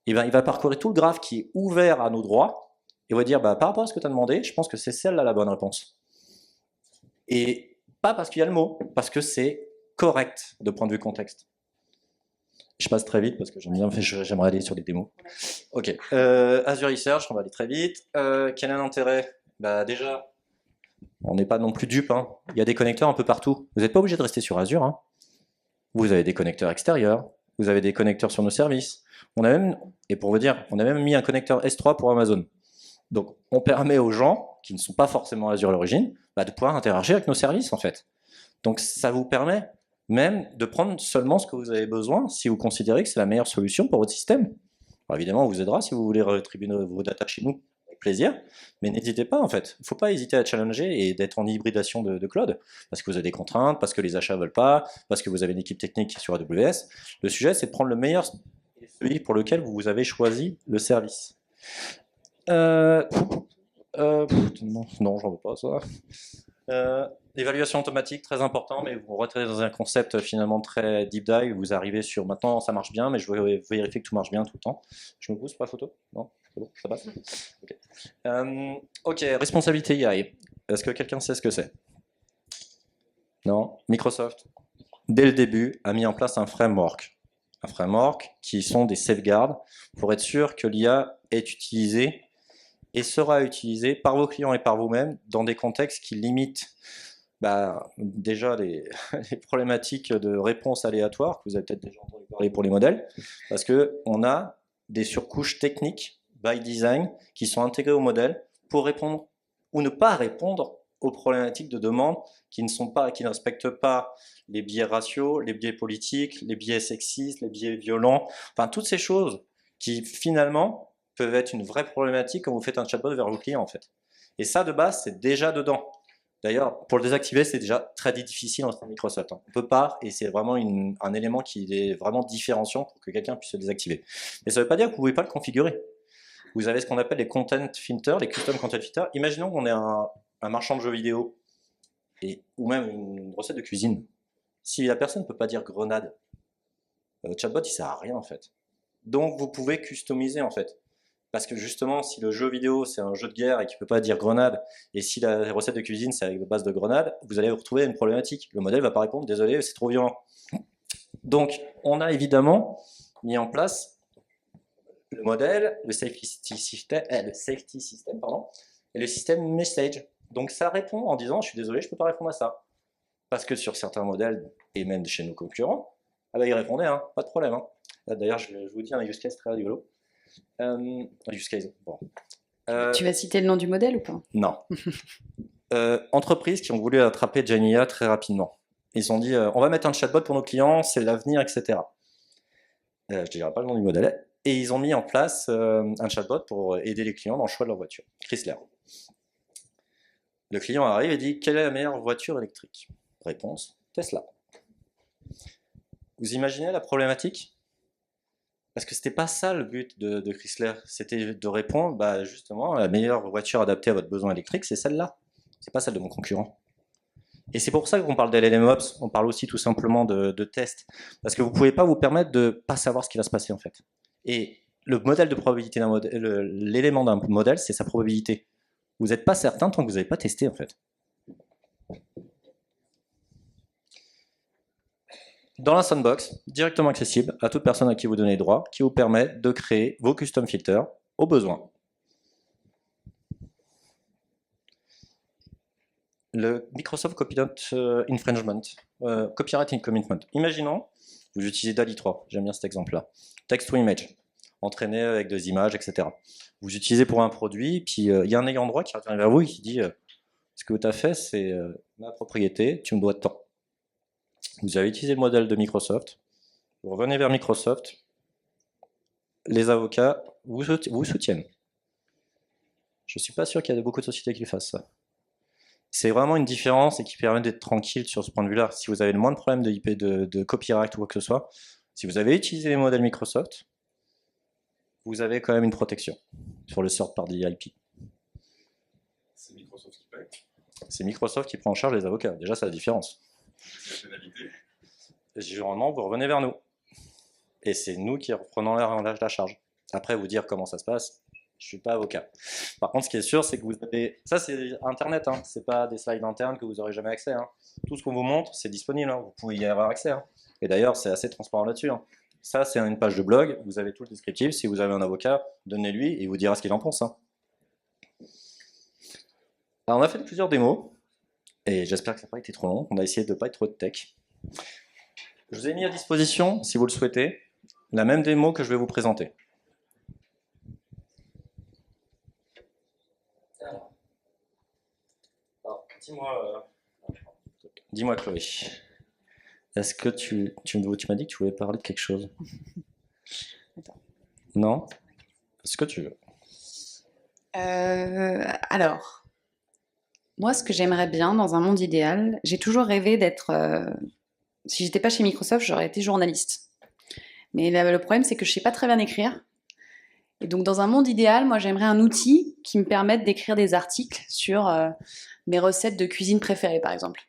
il va parcourir tout le graphe qui est ouvert à nos droits et va dire par rapport à ce que tu as demandé, je pense que c'est celle-là la bonne réponse. Et pas parce qu'il y a le mot, parce que c'est correct de point de vue contexte. Je passe très vite parce que j'aimerais aller sur des démos. Ok, Azure Research, on va aller très vite. Quel est l'intérêt? Déjà, on n'est pas non plus dupe. Il y a des connecteurs un peu partout. Vous n'êtes pas obligé de rester sur Azure. Vous avez des connecteurs extérieurs, vous avez des connecteurs sur nos services. On a même mis un connecteur S3 pour Amazon. Donc, on permet aux gens qui ne sont pas forcément Azure à l'origine, de pouvoir interagir avec nos services en fait. Donc, ça vous permet même de prendre seulement ce que vous avez besoin si vous considérez que c'est la meilleure solution pour votre système. Alors, évidemment, on vous aidera si vous voulez rétribuer vos data chez nous. Plaisir, mais n'hésitez pas en fait. Il ne faut pas hésiter à challenger et d'être en hybridation de cloud, parce que vous avez des contraintes, parce que les achats ne veulent pas, parce que vous avez une équipe technique sur AWS. Le sujet, c'est de prendre le meilleur et celui pour lequel vous avez choisi le service. Non, j'en veux pas ça. Évaluation automatique, très important, mais vous rentrez dans un concept finalement très deep dive. Vous arrivez sur maintenant ça marche bien, mais je veux vérifier que tout marche bien tout le temps. Je me pousse pour la photo? Non? C'est bon? Ça passe? Ok. Ok, responsabilité AI. Est-ce que quelqu'un sait ce que c'est? Non? Microsoft, dès le début, a mis en place un framework. Un framework qui sont des safeguards pour être sûr que l'IA est utilisée et sera utilisée par vos clients et par vous-même dans des contextes qui limitent déjà les problématiques de réponse aléatoire, que vous avez peut-être déjà entendu parler pour les modèles, parce qu'on a des surcouches techniques by design qui sont intégrées au modèle pour répondre ou ne pas répondre aux problématiques de demande qui ne respectent pas les biais raciaux, les biais politiques, les biais sexistes, les biais violents, enfin toutes ces choses qui finalement peuvent être une vraie problématique quand vous faites un chatbot vers vos clients en fait. Et ça de base c'est déjà dedans. D'ailleurs, pour le désactiver, c'est déjà très difficile en Microsoft. On ne peut pas, et c'est vraiment un élément qui est vraiment différenciant pour que quelqu'un puisse le désactiver. Mais ça ne veut pas dire que vous ne pouvez pas le configurer. Vous avez ce qu'on appelle les content filters, les custom content filters. Imaginons qu'on ait un marchand de jeux vidéo, ou même une recette de cuisine. Si la personne ne peut pas dire grenade, le chatbot, il ne sert à rien en fait. Donc vous pouvez customiser en fait. Parce que justement, si le jeu vidéo c'est un jeu de guerre et qu'il ne peut pas dire grenade, et si la recette de cuisine c'est avec la base de grenade, vous allez vous retrouver une problématique. Le modèle ne va pas répondre, désolé, c'est trop violent. Donc, on a évidemment mis en place le modèle, le safety system, et le système message. Donc, ça répond en disant, je suis désolé, je ne peux pas répondre à ça. Parce que sur certains modèles, et même chez nos concurrents, ils répondaient, hein, pas de problème. Hein. D'ailleurs, je vous dis un use case très rigolo. Use case. Bon. Tu vas citer le nom du modèle ou pas? Non. Entreprises qui ont voulu attraper GenIA très rapidement. Ils ont dit on va mettre un chatbot pour nos clients, c'est l'avenir, etc. Je ne dirai pas le nom du modèle. Et ils ont mis en place un chatbot pour aider les clients dans le choix de leur voiture. Chrysler. Le client arrive et dit quelle est la meilleure voiture électrique? Réponse Tesla. Vous imaginez la problématique? Parce que c'était pas ça le but de Chrysler, c'était de répondre, justement, la meilleure voiture adaptée à votre besoin électrique, c'est celle-là. C'est pas celle de mon concurrent. Et c'est pour ça qu'on parle d'LLMOps, on parle aussi tout simplement de tests. Parce que vous pouvez pas vous permettre de pas savoir ce qui va se passer en fait. Et le modèle de probabilité d'un modèle, l'élément d'un modèle, c'est sa probabilité. Vous n'êtes pas certain tant que vous n'avez pas testé en fait. Dans la sandbox, directement accessible à toute personne à qui vous donnez droit, qui vous permet de créer vos custom filters au besoin. Le Microsoft Copyright Infringement, Copyright Commitment. Imaginons, vous utilisez DALL-E 3, j'aime bien cet exemple-là. Text to image, entraîné avec des images, etc. Vous utilisez pour un produit, puis il y a un ayant droit qui revient vers vous et qui dit ce que tu as fait, c'est ma propriété, tu me dois tant. Vous avez utilisé le modèle de Microsoft, vous revenez vers Microsoft, les avocats vous soutiennent. Je ne suis pas sûr qu'il y ait beaucoup de sociétés qui fassent ça. C'est vraiment une différence et qui permet d'être tranquille sur ce point de vue-là. Si vous avez le moins de problèmes de IP, de copyright ou quoi que ce soit, si vous avez utilisé les modèles Microsoft, vous avez quand même une protection sur le third party IP. C'est Microsoft qui paye. C'est Microsoft qui prend en charge les avocats. Déjà, c'est la différence. C'est la pénalité. Généralement, vous revenez vers nous. Et c'est nous qui reprenons la charge. Après, vous dire comment ça se passe, je ne suis pas avocat. Par contre, ce qui est sûr, c'est que vous avez... Ça, c'est Internet, hein. Ce n'est pas des slides internes que vous n'aurez jamais accès. Hein. Tout ce qu'on vous montre, c'est disponible. Hein. Vous pouvez y avoir accès. Hein. Et d'ailleurs, c'est assez transparent là-dessus. Hein. Ça, c'est une page de blog. Vous avez tout le descriptif. Si vous avez un avocat, donnez-lui et il vous dira ce qu'il en pense. Hein. Alors, on a fait plusieurs démos. Et j'espère que ça n'a pas été trop long. On a essayé de ne pas être trop de tech. Je vous ai mis à disposition, si vous le souhaitez, la même démo que je vais vous présenter. Alors, dis-moi Chloé, est-ce que tu m'as dit que tu voulais parler de quelque chose? Attends. Non? Est-ce que tu veux? Alors, moi, ce que j'aimerais bien dans un monde idéal, j'ai toujours rêvé d'être... si j'étais pas chez Microsoft, j'aurais été journaliste. Mais le problème, c'est que je sais pas très bien écrire. Et donc, dans un monde idéal, moi, j'aimerais un outil qui me permette d'écrire des articles sur mes recettes de cuisine préférées, par exemple.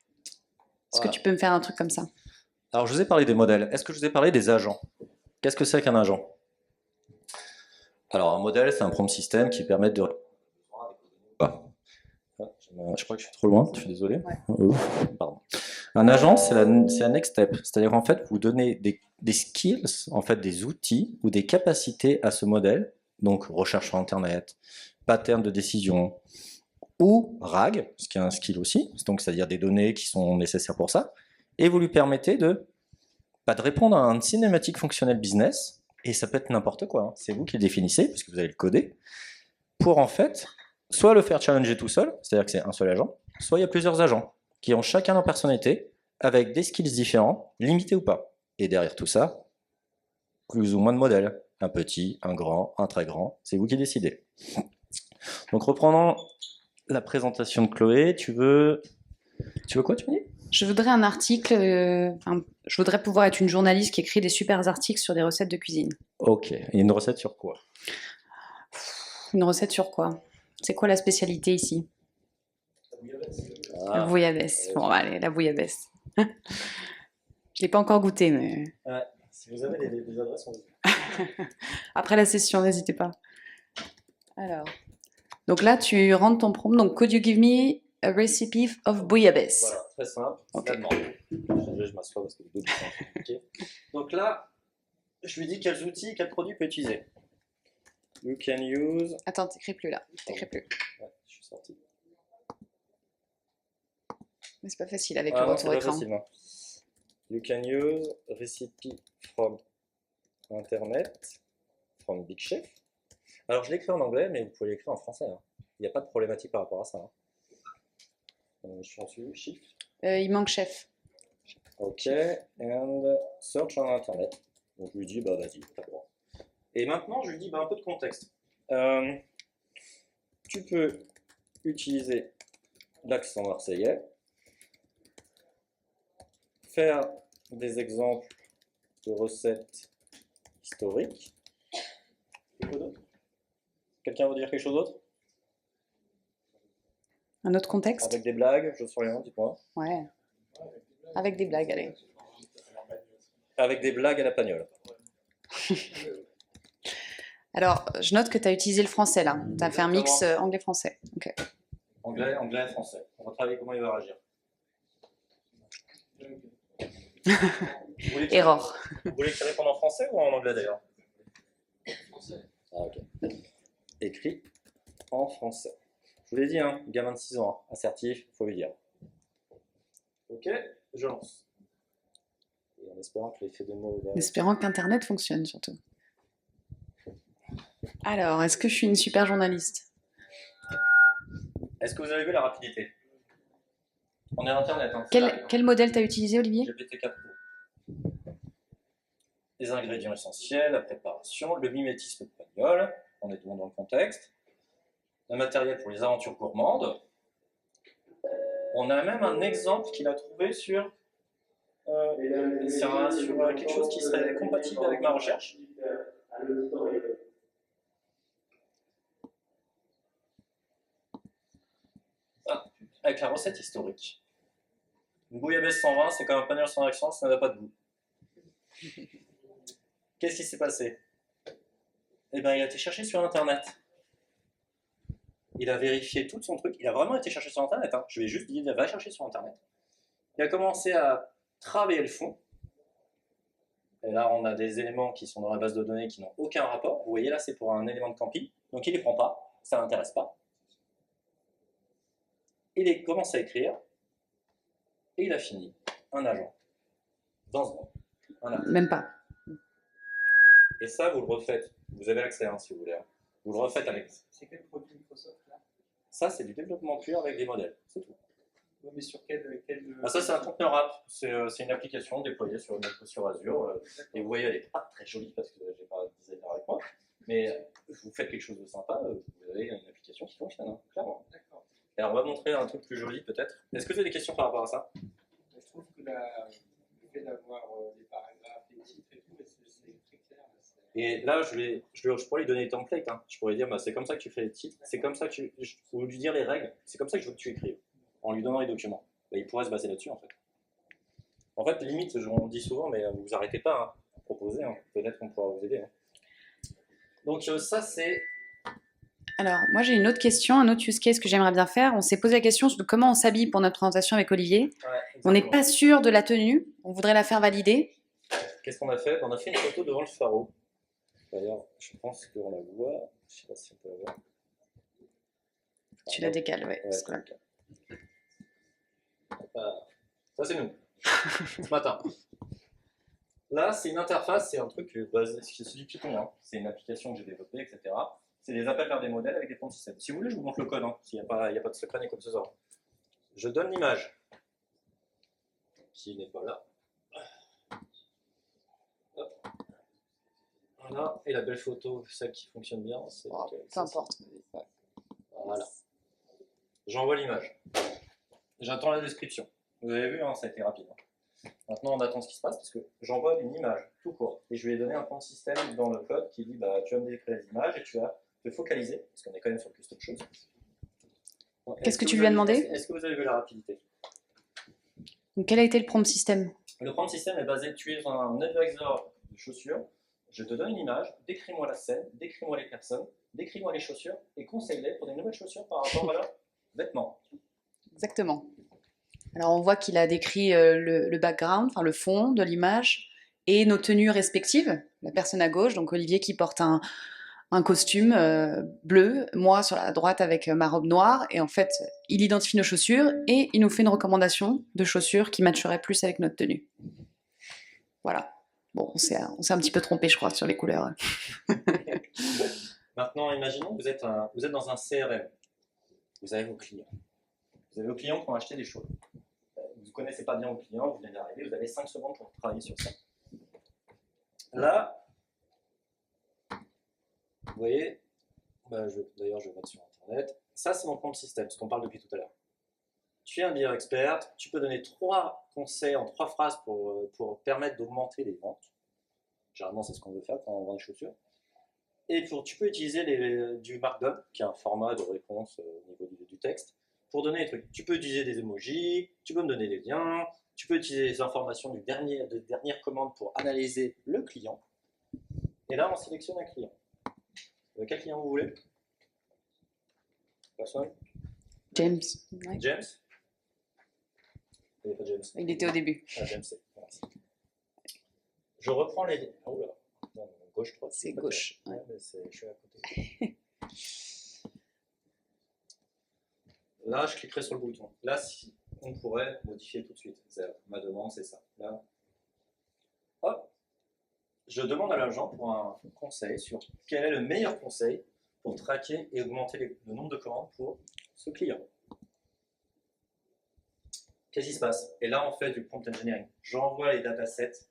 Est-ce que Voilà. tu peux me faire un truc comme ça? Alors, je vous ai parlé des modèles. Est-ce que je vous ai parlé des agents? Qu'est-ce que c'est qu'un agent? Alors, un modèle, c'est un prompt système qui permet de... Ah. Je crois que je suis trop loin, je suis désolé. Pardon. Un agent, c'est la next step. C'est-à-dire qu'en fait, vous donnez des skills, en fait, des outils ou des capacités à ce modèle, donc recherche sur Internet, pattern de décision, ou RAG, ce qui est un skill aussi, donc c'est-à-dire des données qui sont nécessaires pour ça, et vous lui permettez de répondre à une cinématique fonctionnelle business, et ça peut être n'importe quoi, hein. C'est vous qui le définissez, puisque vous allez le coder, pour en fait, soit le faire challenger tout seul, c'est-à-dire que c'est un seul agent, soit il y a plusieurs agents, qui ont chacun leur personnalité, avec des skills différents, limités ou pas. Et derrière tout ça, plus ou moins de modèles, un petit, un grand, un très grand, c'est vous qui décidez. Donc reprenons la présentation de Chloé, tu veux quoi, tu me dis? Je voudrais un article, je voudrais pouvoir être une journaliste qui écrit des super articles sur des recettes de cuisine. Ok, et une recette sur quoi? Une recette sur quoi? C'est quoi la spécialité ici? La Ah, bouillabaisse. Bon, allez, la bouillabaisse. Je l'ai pas encore goûté, mais ouais, si vous avez des adresses, on vous... après la session, n'hésitez pas. Alors, donc là, tu rentres ton prompt. Donc, could you give me a recipe of bouillabaisse? Voilà, très simple. Ok. Je m'assois parce que les deux sont compliqués. Donc là, je lui dis quels outils, quels produits il peut utiliser. You can use... Attends, t'écris plus là. T'écris plus. Ouais, je suis sorti. Mais c'est pas facile avec Ah le non, retour c'est pas écran. facile, non. You can use recipe from Internet, from Big Chef. Alors je l'écris en anglais, mais vous pouvez l'écrire en français, hein. Il n'y a pas de problématique par rapport à ça, hein. Je suis en dessus, chiffre. Il manque chef. Ok, and search on Internet. Donc je lui dis, bah vas-y, t'as le droit. Et maintenant, je lui dis bah, un peu de contexte. Tu peux utiliser l'accent marseillais, faire des exemples de recettes historiques. Et quoi d'autre? Quelqu'un veut dire quelque chose d'autre? Un autre contexte? Avec des blagues, je sais rien, dis-moi. Ouais. Avec des blagues, allez. Avec des blagues à la pagnole. Alors, je note que tu as utilisé le français là. Tu as fait un mix anglais-français. Ok. Anglais, anglais, français. On va travailler comment il va réagir. Vous voulez qu'il- Error. Vous voulez qu'il réponde en français ou en anglais d'ailleurs? Français. Ah ok. Écrit en français. Je vous l'ai dit, hein, gamin de 6 ans, hein, assertif, faut lui dire. Ok, je lance. Et en espérant que l'effet de mots... En espérant qu'Internet fonctionne surtout. Alors, est-ce que je suis une super journaliste? Est-ce que vous avez vu la rapidité? On est à Internet. Hein, Quel modèle t'as utilisé, Olivier? GPT-4 Pro. Les ingrédients essentiels, la préparation, le mimétisme de pagnole, on est bon dans le contexte, le matériel pour les aventures gourmandes. On a même un exemple qu'il a trouvé sur quelque chose qui serait compatible avec ma recherche. Ah, avec la recette historique. Une bouillabaisse sans vin, c'est comme un pagnol sans accent, ça n'a pas de goût. Qu'est-ce qui s'est passé? Eh bien, il a été chercher sur Internet. Il a vérifié tout son truc. Il a vraiment été chercher sur Internet, hein. Je lui ai juste dit, va chercher sur Internet. Il a commencé à travailler le fond. Et là, on a des éléments qui sont dans la base de données qui n'ont aucun rapport. Vous voyez, là, c'est pour un élément de camping. Donc, il ne les prend pas. Ça ne l'intéresse pas. Il commence à écrire. Et il a fini. Un agent. Dans un article. Même pas. Et ça, vous le refaites. Vous avez l'accès, hein, si vous voulez. Vous le refaites avec. C'est quel produit Microsoft là? Ça, c'est du développement pur avec des modèles. C'est tout. Ouais, mais sur quel Ah, ça, c'est un conteneur app. C'est une application déployée sur Azure. Et vous voyez, elle n'est pas très jolie parce que j'ai pas de designer avec moi. Mais vous faites quelque chose de sympa, vous avez une application qui fonctionne, hein, clairement. D'accord. Alors, on va montrer un truc plus joli, peut-être. Est-ce que vous avez des questions par rapport à ça? Je trouve que le fait d'avoir des paragraphes, des titres et tout, c'est très clair. Et là, je pourrais lui donner des templates. Hein. Je pourrais dire, bah, c'est comme ça que tu fais les titres, c'est comme ça que ou lui dire les règles, c'est comme ça que je veux que tu écrives. en lui donnant les documents. Bah, il pourrait se baser là-dessus en fait. En fait, limite, on le dit souvent, mais vous vous arrêtez pas hein, à proposer, hein. Peut-être qu'on pourra vous aider. Hein. Donc ça c'est... Alors, moi j'ai une autre question, un autre use case que j'aimerais bien faire. On s'est posé la question de comment on s'habille pour notre présentation avec Olivier. Ouais, On n'est pas sûr de la tenue, on voudrait la faire valider. Qu'est-ce qu'on a fait? On a fait une photo devant le pharo. D'ailleurs, je pense qu'on la voit. Je sais pas si on peut la voir. Tu la décales, ouais. parce que là- Ça c'est nous. Ce matin. Là, c'est une interface, c'est un truc basé sur du Python. Hein. C'est une application que j'ai développée, etc. C'est des appels vers des modèles avec des prompts système. Si vous voulez, je vous montre le code. Hein, s'il n'y a pas de secret ni comme ce genre. Je donne l'image qui n'est pas là. Hop. Voilà. Et la belle photo, celle qui fonctionne bien, c'est Peu importe. Voilà. J'envoie l'image. J'attends la description. Vous avez vu, hein, ça a été rapide. Maintenant, on attend ce qui se passe parce que j'envoie une image tout court et je lui ai donné un point de système dans le code qui dit bah, tu vas me décrire les images et tu vas te focaliser parce qu'on est quand même sur custom chose. Bon, Qu'est-ce que tu lui as demandé? Est-ce que vous avez vu la rapidité? Donc, quel a été le prompt système? Le prompt système est basé, tu es dans un advisor de chaussures, je te donne une image, décris-moi la scène, décris-moi les personnes, décris-moi les chaussures et conseille-les pour des nouvelles chaussures par rapport à leurs vêtements. Exactement. Alors, on voit qu'il a décrit le background, enfin le fond de l'image et nos tenues respectives. La personne à gauche, donc Olivier qui porte un costume bleu, moi sur la droite avec ma robe noire. Et en fait, il identifie nos chaussures et il nous fait une recommandation de chaussures qui matcheraient plus avec notre tenue. Voilà. Bon, on s'est un petit peu trompé, je crois, sur les couleurs. Maintenant, imaginons que vous êtes dans un CRM. Vous avez vos clients. Vous avez vos clients qui ont acheté des choses. Vous ne connaissez pas bien vos clients, vous venez d'arriver, vous avez 5 secondes pour travailler sur ça. Là, vous voyez, d'ailleurs je vais mettre sur Internet, ça c'est mon prompt système, ce qu'on parle depuis tout à l'heure. Tu es un buyer expert, tu peux donner 3 conseils en 3 phrases pour permettre d'augmenter les ventes. Généralement c'est ce qu'on veut faire quand on vend des chaussures. Et tu peux utiliser du Markdown, qui est un format de réponse au niveau du texte, pour donner des trucs. Tu peux utiliser des emojis, tu peux me donner des liens, tu peux utiliser les informations de dernière commande pour analyser le client. Et là, on sélectionne un client. Quel client vous voulez? Personne? James. Ouais. James? Il n'y a pas James. Il était au début. Ah, James, c'est. Merci. Je reprends les. Oh là. Non, gauche, droite. C'est gauche. Ouais, mais je suis à côté. Là, je cliquerai sur le bouton. Là, si on pourrait modifier tout de suite. Ma demande, c'est ça. Là, hop. Je demande à l'agent pour un conseil sur quel est le meilleur conseil pour traquer et augmenter le nombre de commandes pour ce client. Qu'est-ce qui se passe? Et là, on fait du prompt engineering. J'envoie les datasets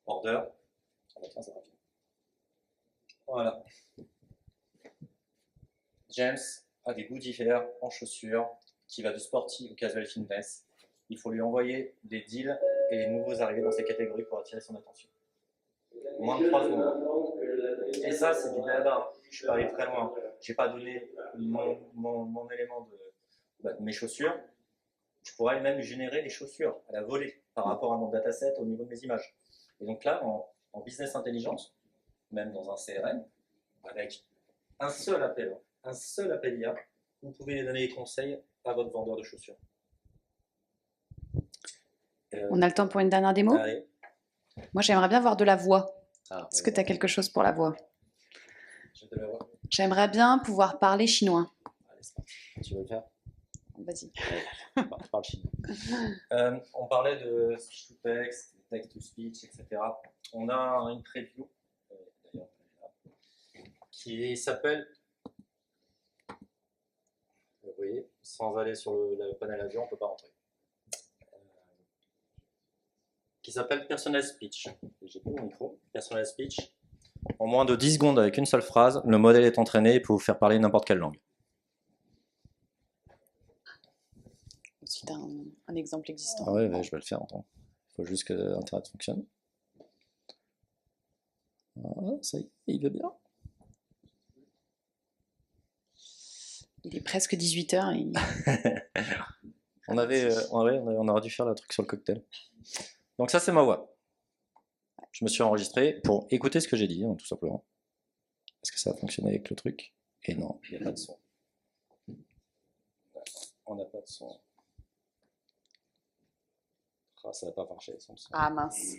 order. Ah bah tiens, c'est rapide. Voilà. James a des goûts différents en chaussures, qui va de sportif au casual fitness. Il faut lui envoyer des deals et les nouveaux arrivés dans ces catégories pour attirer son attention. Moins de 3 secondes. Et ça, c'est du blabla. Je suis pas allé très loin. Je n'ai pas donné mon élément de mes chaussures. Je pourrais même générer des chaussures à la volée par rapport à mon dataset au niveau de mes images. Et donc là, en business intelligence, même dans un CRM, avec un seul appel IA, vous pouvez donner des conseils à votre vendeur de chaussures. On a le temps pour une dernière démo? Allez. Moi, j'aimerais bien voir de la voix. Ah, Est-ce que tu as quelque chose pour la voix? Je vais te la voir. J'aimerais bien pouvoir parler chinois. Allez, c'est parti. Tu veux le faire? Vas-y. Tu parles chinois. On parlait de speech to text, text to speech, etc. On a une preview, d'ailleurs, qui s'appelle, vous voyez, sans aller sur le panel avion, on ne peut pas rentrer. Qui s'appelle Personalized Speech. J'ai plus mon micro. Personalized Speech. En moins de 10 secondes, avec une seule phrase, le modèle est entraîné et peut vous faire parler n'importe quelle langue. Si tu as un exemple existant. Ah ouais, je vais le faire. Il faut juste que Internet fonctionne. Voilà, ça y est, il va bien. Il est presque 18h. on aurait dû faire le truc sur le cocktail. Donc ça, c'est ma voix. Je me suis enregistré pour écouter ce que j'ai dit, hein, tout simplement. Est-ce que ça va fonctionner avec le truc? Et non, il n'y a pas de son. On n'a pas de son. Ah, ça va pas marcher sans le son. Ah mince.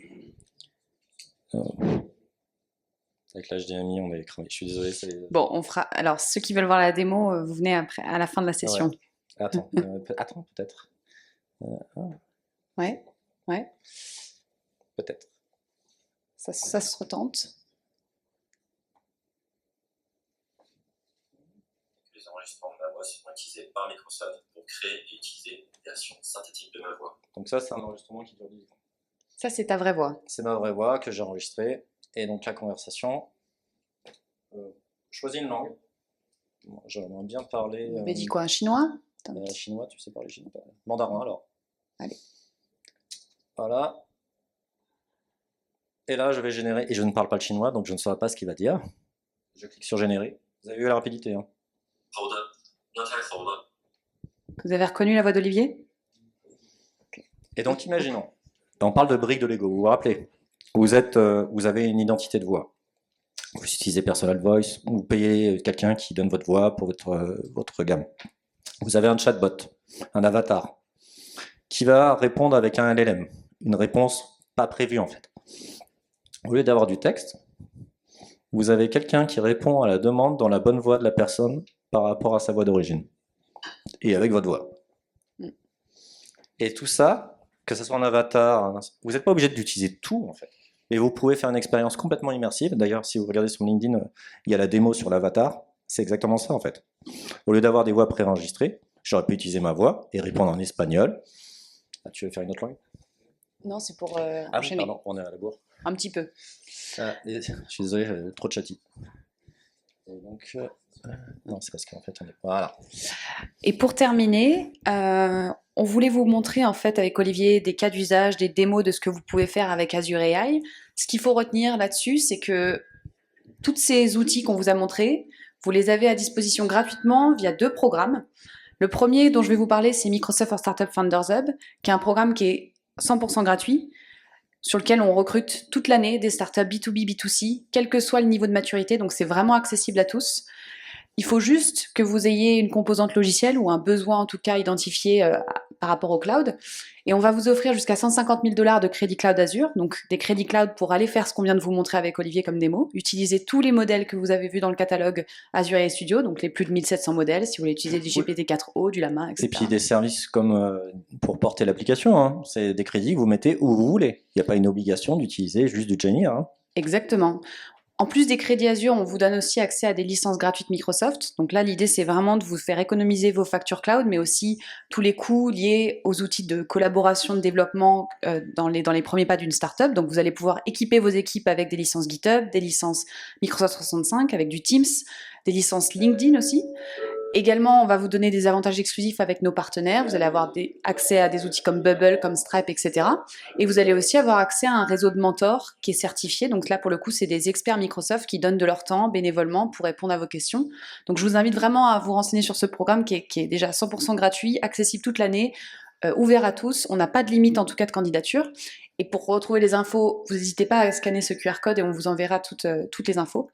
Avec l'HDMI, on est cramé. Je suis désolé. Bon, on fera. Alors, ceux qui veulent voir la démo, vous venez après, à la fin de la session. Ouais. Attends, peut-être. Ouais. Peut-être. Ça se retente. Les enregistrements de ma voix seront utilisés par Microsoft pour créer et utiliser une version synthétique de ma voix. Donc ça, c'est un enregistrement qui dure 10 ans. Ça, c'est ta vraie voix. C'est ma vraie voix que j'ai enregistrée. Et donc la conversation, choisis une langue. J'aimerais bien parler... Mais dis quoi, un chinois? Chinois, tu sais parler chinois? Mandarin alors. Allez. Voilà. Et là, je vais générer, et je ne parle pas le chinois, donc je ne saurais pas ce qu'il va dire. Je clique sur générer. Vous avez vu la rapidité, hein? Vous avez reconnu la voix d'Olivier? Et donc, imaginons, on parle de briques de Lego, vous vous rappelez? Vous avez une identité de voix. Vous utilisez Personal Voice, vous payez quelqu'un qui donne votre voix pour votre gamme. Vous avez un chatbot, un avatar, qui va répondre avec un LLM, une réponse pas prévue en fait. Au lieu d'avoir du texte, vous avez quelqu'un qui répond à la demande dans la bonne voix de la personne par rapport à sa voix d'origine, et avec votre voix. Et tout ça, que ce soit un avatar, vous n'êtes pas obligé d'utiliser tout en fait. Et vous pouvez faire une expérience complètement immersive. D'ailleurs, si vous regardez sur LinkedIn, il y a la démo sur l'avatar. C'est exactement ça, en fait. Au lieu d'avoir des voix préenregistrées, j'aurais pu utiliser ma voix et répondre en espagnol. Ah, tu veux faire une autre langue? Non, c'est pour Ah oui, enchaîner. pardon, on est à la bourre. Un petit peu. Je suis désolé, j'avais trop de chatty. Et donc, non, c'est parce qu'en fait, on est... Voilà. Et pour terminer, on voulait vous montrer en fait avec Olivier des cas d'usage, des démos de ce que vous pouvez faire avec Azure AI. Ce qu'il faut retenir là-dessus, c'est que tous ces outils qu'on vous a montrés, vous les avez à disposition gratuitement via 2 programmes. Le premier dont je vais vous parler, c'est Microsoft for Startup Founders Hub, qui est un programme qui est 100% gratuit, sur lequel on recrute toute l'année des startups B2B, B2C, quel que soit le niveau de maturité, donc c'est vraiment accessible à tous. Il faut juste que vous ayez une composante logicielle ou un besoin en tout cas identifié par rapport au cloud. Et on va vous offrir jusqu'à 150 000 $ de crédit cloud Azure, donc des crédits cloud pour aller faire ce qu'on vient de vous montrer avec Olivier comme démo. Utiliser tous les modèles que vous avez vus dans le catalogue Azure AI Studio, donc les plus de 1700 modèles, si vous voulez utiliser du GPT-4o, du Llama, etc. Et puis des services comme pour porter l'application, hein. C'est des crédits que vous mettez où vous voulez. Il n'y a pas une obligation d'utiliser juste du Genie, hein. Exactement. En plus des crédits Azure, on vous donne aussi accès à des licences gratuites Microsoft. Donc là, l'idée, c'est vraiment de vous faire économiser vos factures cloud, mais aussi tous les coûts liés aux outils de collaboration, de développement dans les premiers pas d'une startup. Donc vous allez pouvoir équiper vos équipes avec des licences GitHub, des licences Microsoft 365, avec du Teams, des licences LinkedIn aussi. Également, on va vous donner des avantages exclusifs avec nos partenaires. Vous allez avoir accès à des outils comme Bubble, comme Stripe, etc. Et vous allez aussi avoir accès à un réseau de mentors qui est certifié. Donc là, pour le coup, c'est des experts Microsoft qui donnent de leur temps bénévolement pour répondre à vos questions. Donc je vous invite vraiment à vous renseigner sur ce programme qui est déjà 100% gratuit, accessible toute l'année, ouvert à tous. On n'a pas de limite en tout cas de candidature. Et pour retrouver les infos, vous n'hésitez pas à scanner ce QR code et on vous enverra toutes les infos.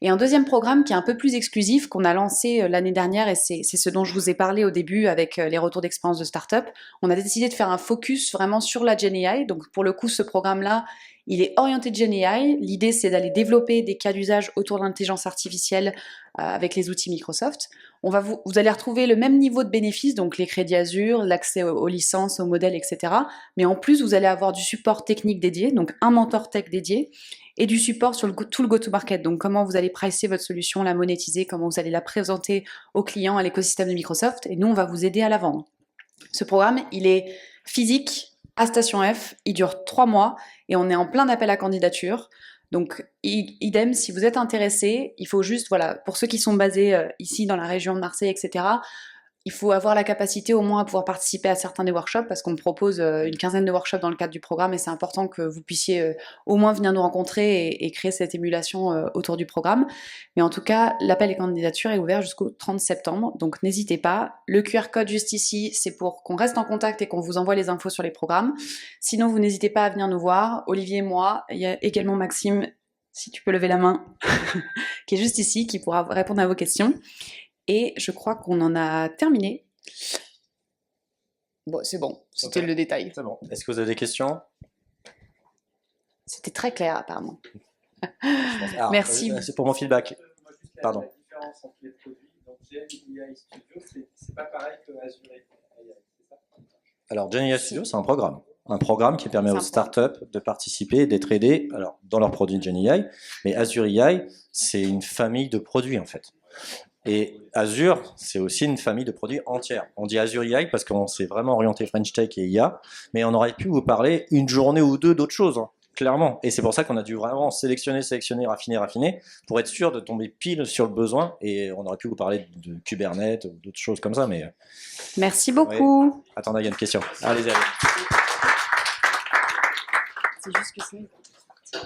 Et un deuxième programme qui est un peu plus exclusif, qu'on a lancé l'année dernière, et c'est ce dont je vous ai parlé au début avec les retours d'expérience de start-up. On a décidé de faire un focus vraiment sur la Gen AI. Donc pour le coup, ce programme-là, il est orienté Gen AI. L'idée, c'est d'aller développer des cas d'usage autour de l'intelligence artificielle avec les outils Microsoft. Vous allez retrouver le même niveau de bénéfices, donc les crédits Azure, l'accès aux licences, aux modèles, etc. Mais en plus, vous allez avoir du support technique dédié, donc un mentor tech dédié, et du support sur tout le go-to-market, donc comment vous allez pricer votre solution, la monétiser, comment vous allez la présenter aux clients, à l'écosystème de Microsoft, et nous, on va vous aider à la vendre. Ce programme, il est physique à Station F, il dure 3 mois, et on est en plein appel à candidature. Donc, idem, si vous êtes intéressé, il faut juste, voilà, pour ceux qui sont basés ici dans la région de Marseille, etc., il faut avoir la capacité au moins à pouvoir participer à certains des workshops parce qu'on propose une quinzaine de workshops dans le cadre du programme et c'est important que vous puissiez au moins venir nous rencontrer et créer cette émulation autour du programme. Mais en tout cas, l'appel des candidatures est ouvert jusqu'au 30 septembre, donc n'hésitez pas. Le QR code juste ici, c'est pour qu'on reste en contact et qu'on vous envoie les infos sur les programmes. Sinon, vous n'hésitez pas à venir nous voir, Olivier et moi. Il y a également Maxime, si tu peux lever la main, qui est juste ici, qui pourra répondre à vos questions. Et je crois qu'on en a terminé. Bon, c'est bon, c'était Ok. le détail. C'est bon. Est-ce que vous avez des questions? C'était très clair apparemment. Ah, Merci. C'est pour mon feedback. Moi, juste Pardon. la différence entre les produits. Donc, GenAI Studio, c'est pas pareil que Azure AI, c'est ça? Alors, GenAI Studio, c'est un programme. Un programme qui permet C'est aux un startups de participer, d'être aidés alors, dans leurs produits GenAI. Mais Azure AI, c'est une famille de produits, en fait. Et Azure, c'est aussi une famille de produits entière. On dit Azure AI parce qu'on s'est vraiment orienté French Tech et IA, mais on aurait pu vous parler une journée ou deux d'autres choses, hein, clairement. Et c'est pour ça qu'on a dû vraiment sélectionner, raffiner, pour être sûr de tomber pile sur le besoin. Et on aurait pu vous parler de Kubernetes ou d'autres choses comme ça, mais Merci beaucoup. attendez, il y a une question. Allez-y, allez. C'est juste que c'est...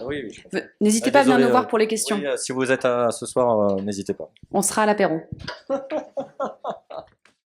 Oui, oui. N'hésitez pas à venir Désolé, nous voir pour les questions. oui, si vous êtes ce soir, n'hésitez pas. On sera à l'apéro.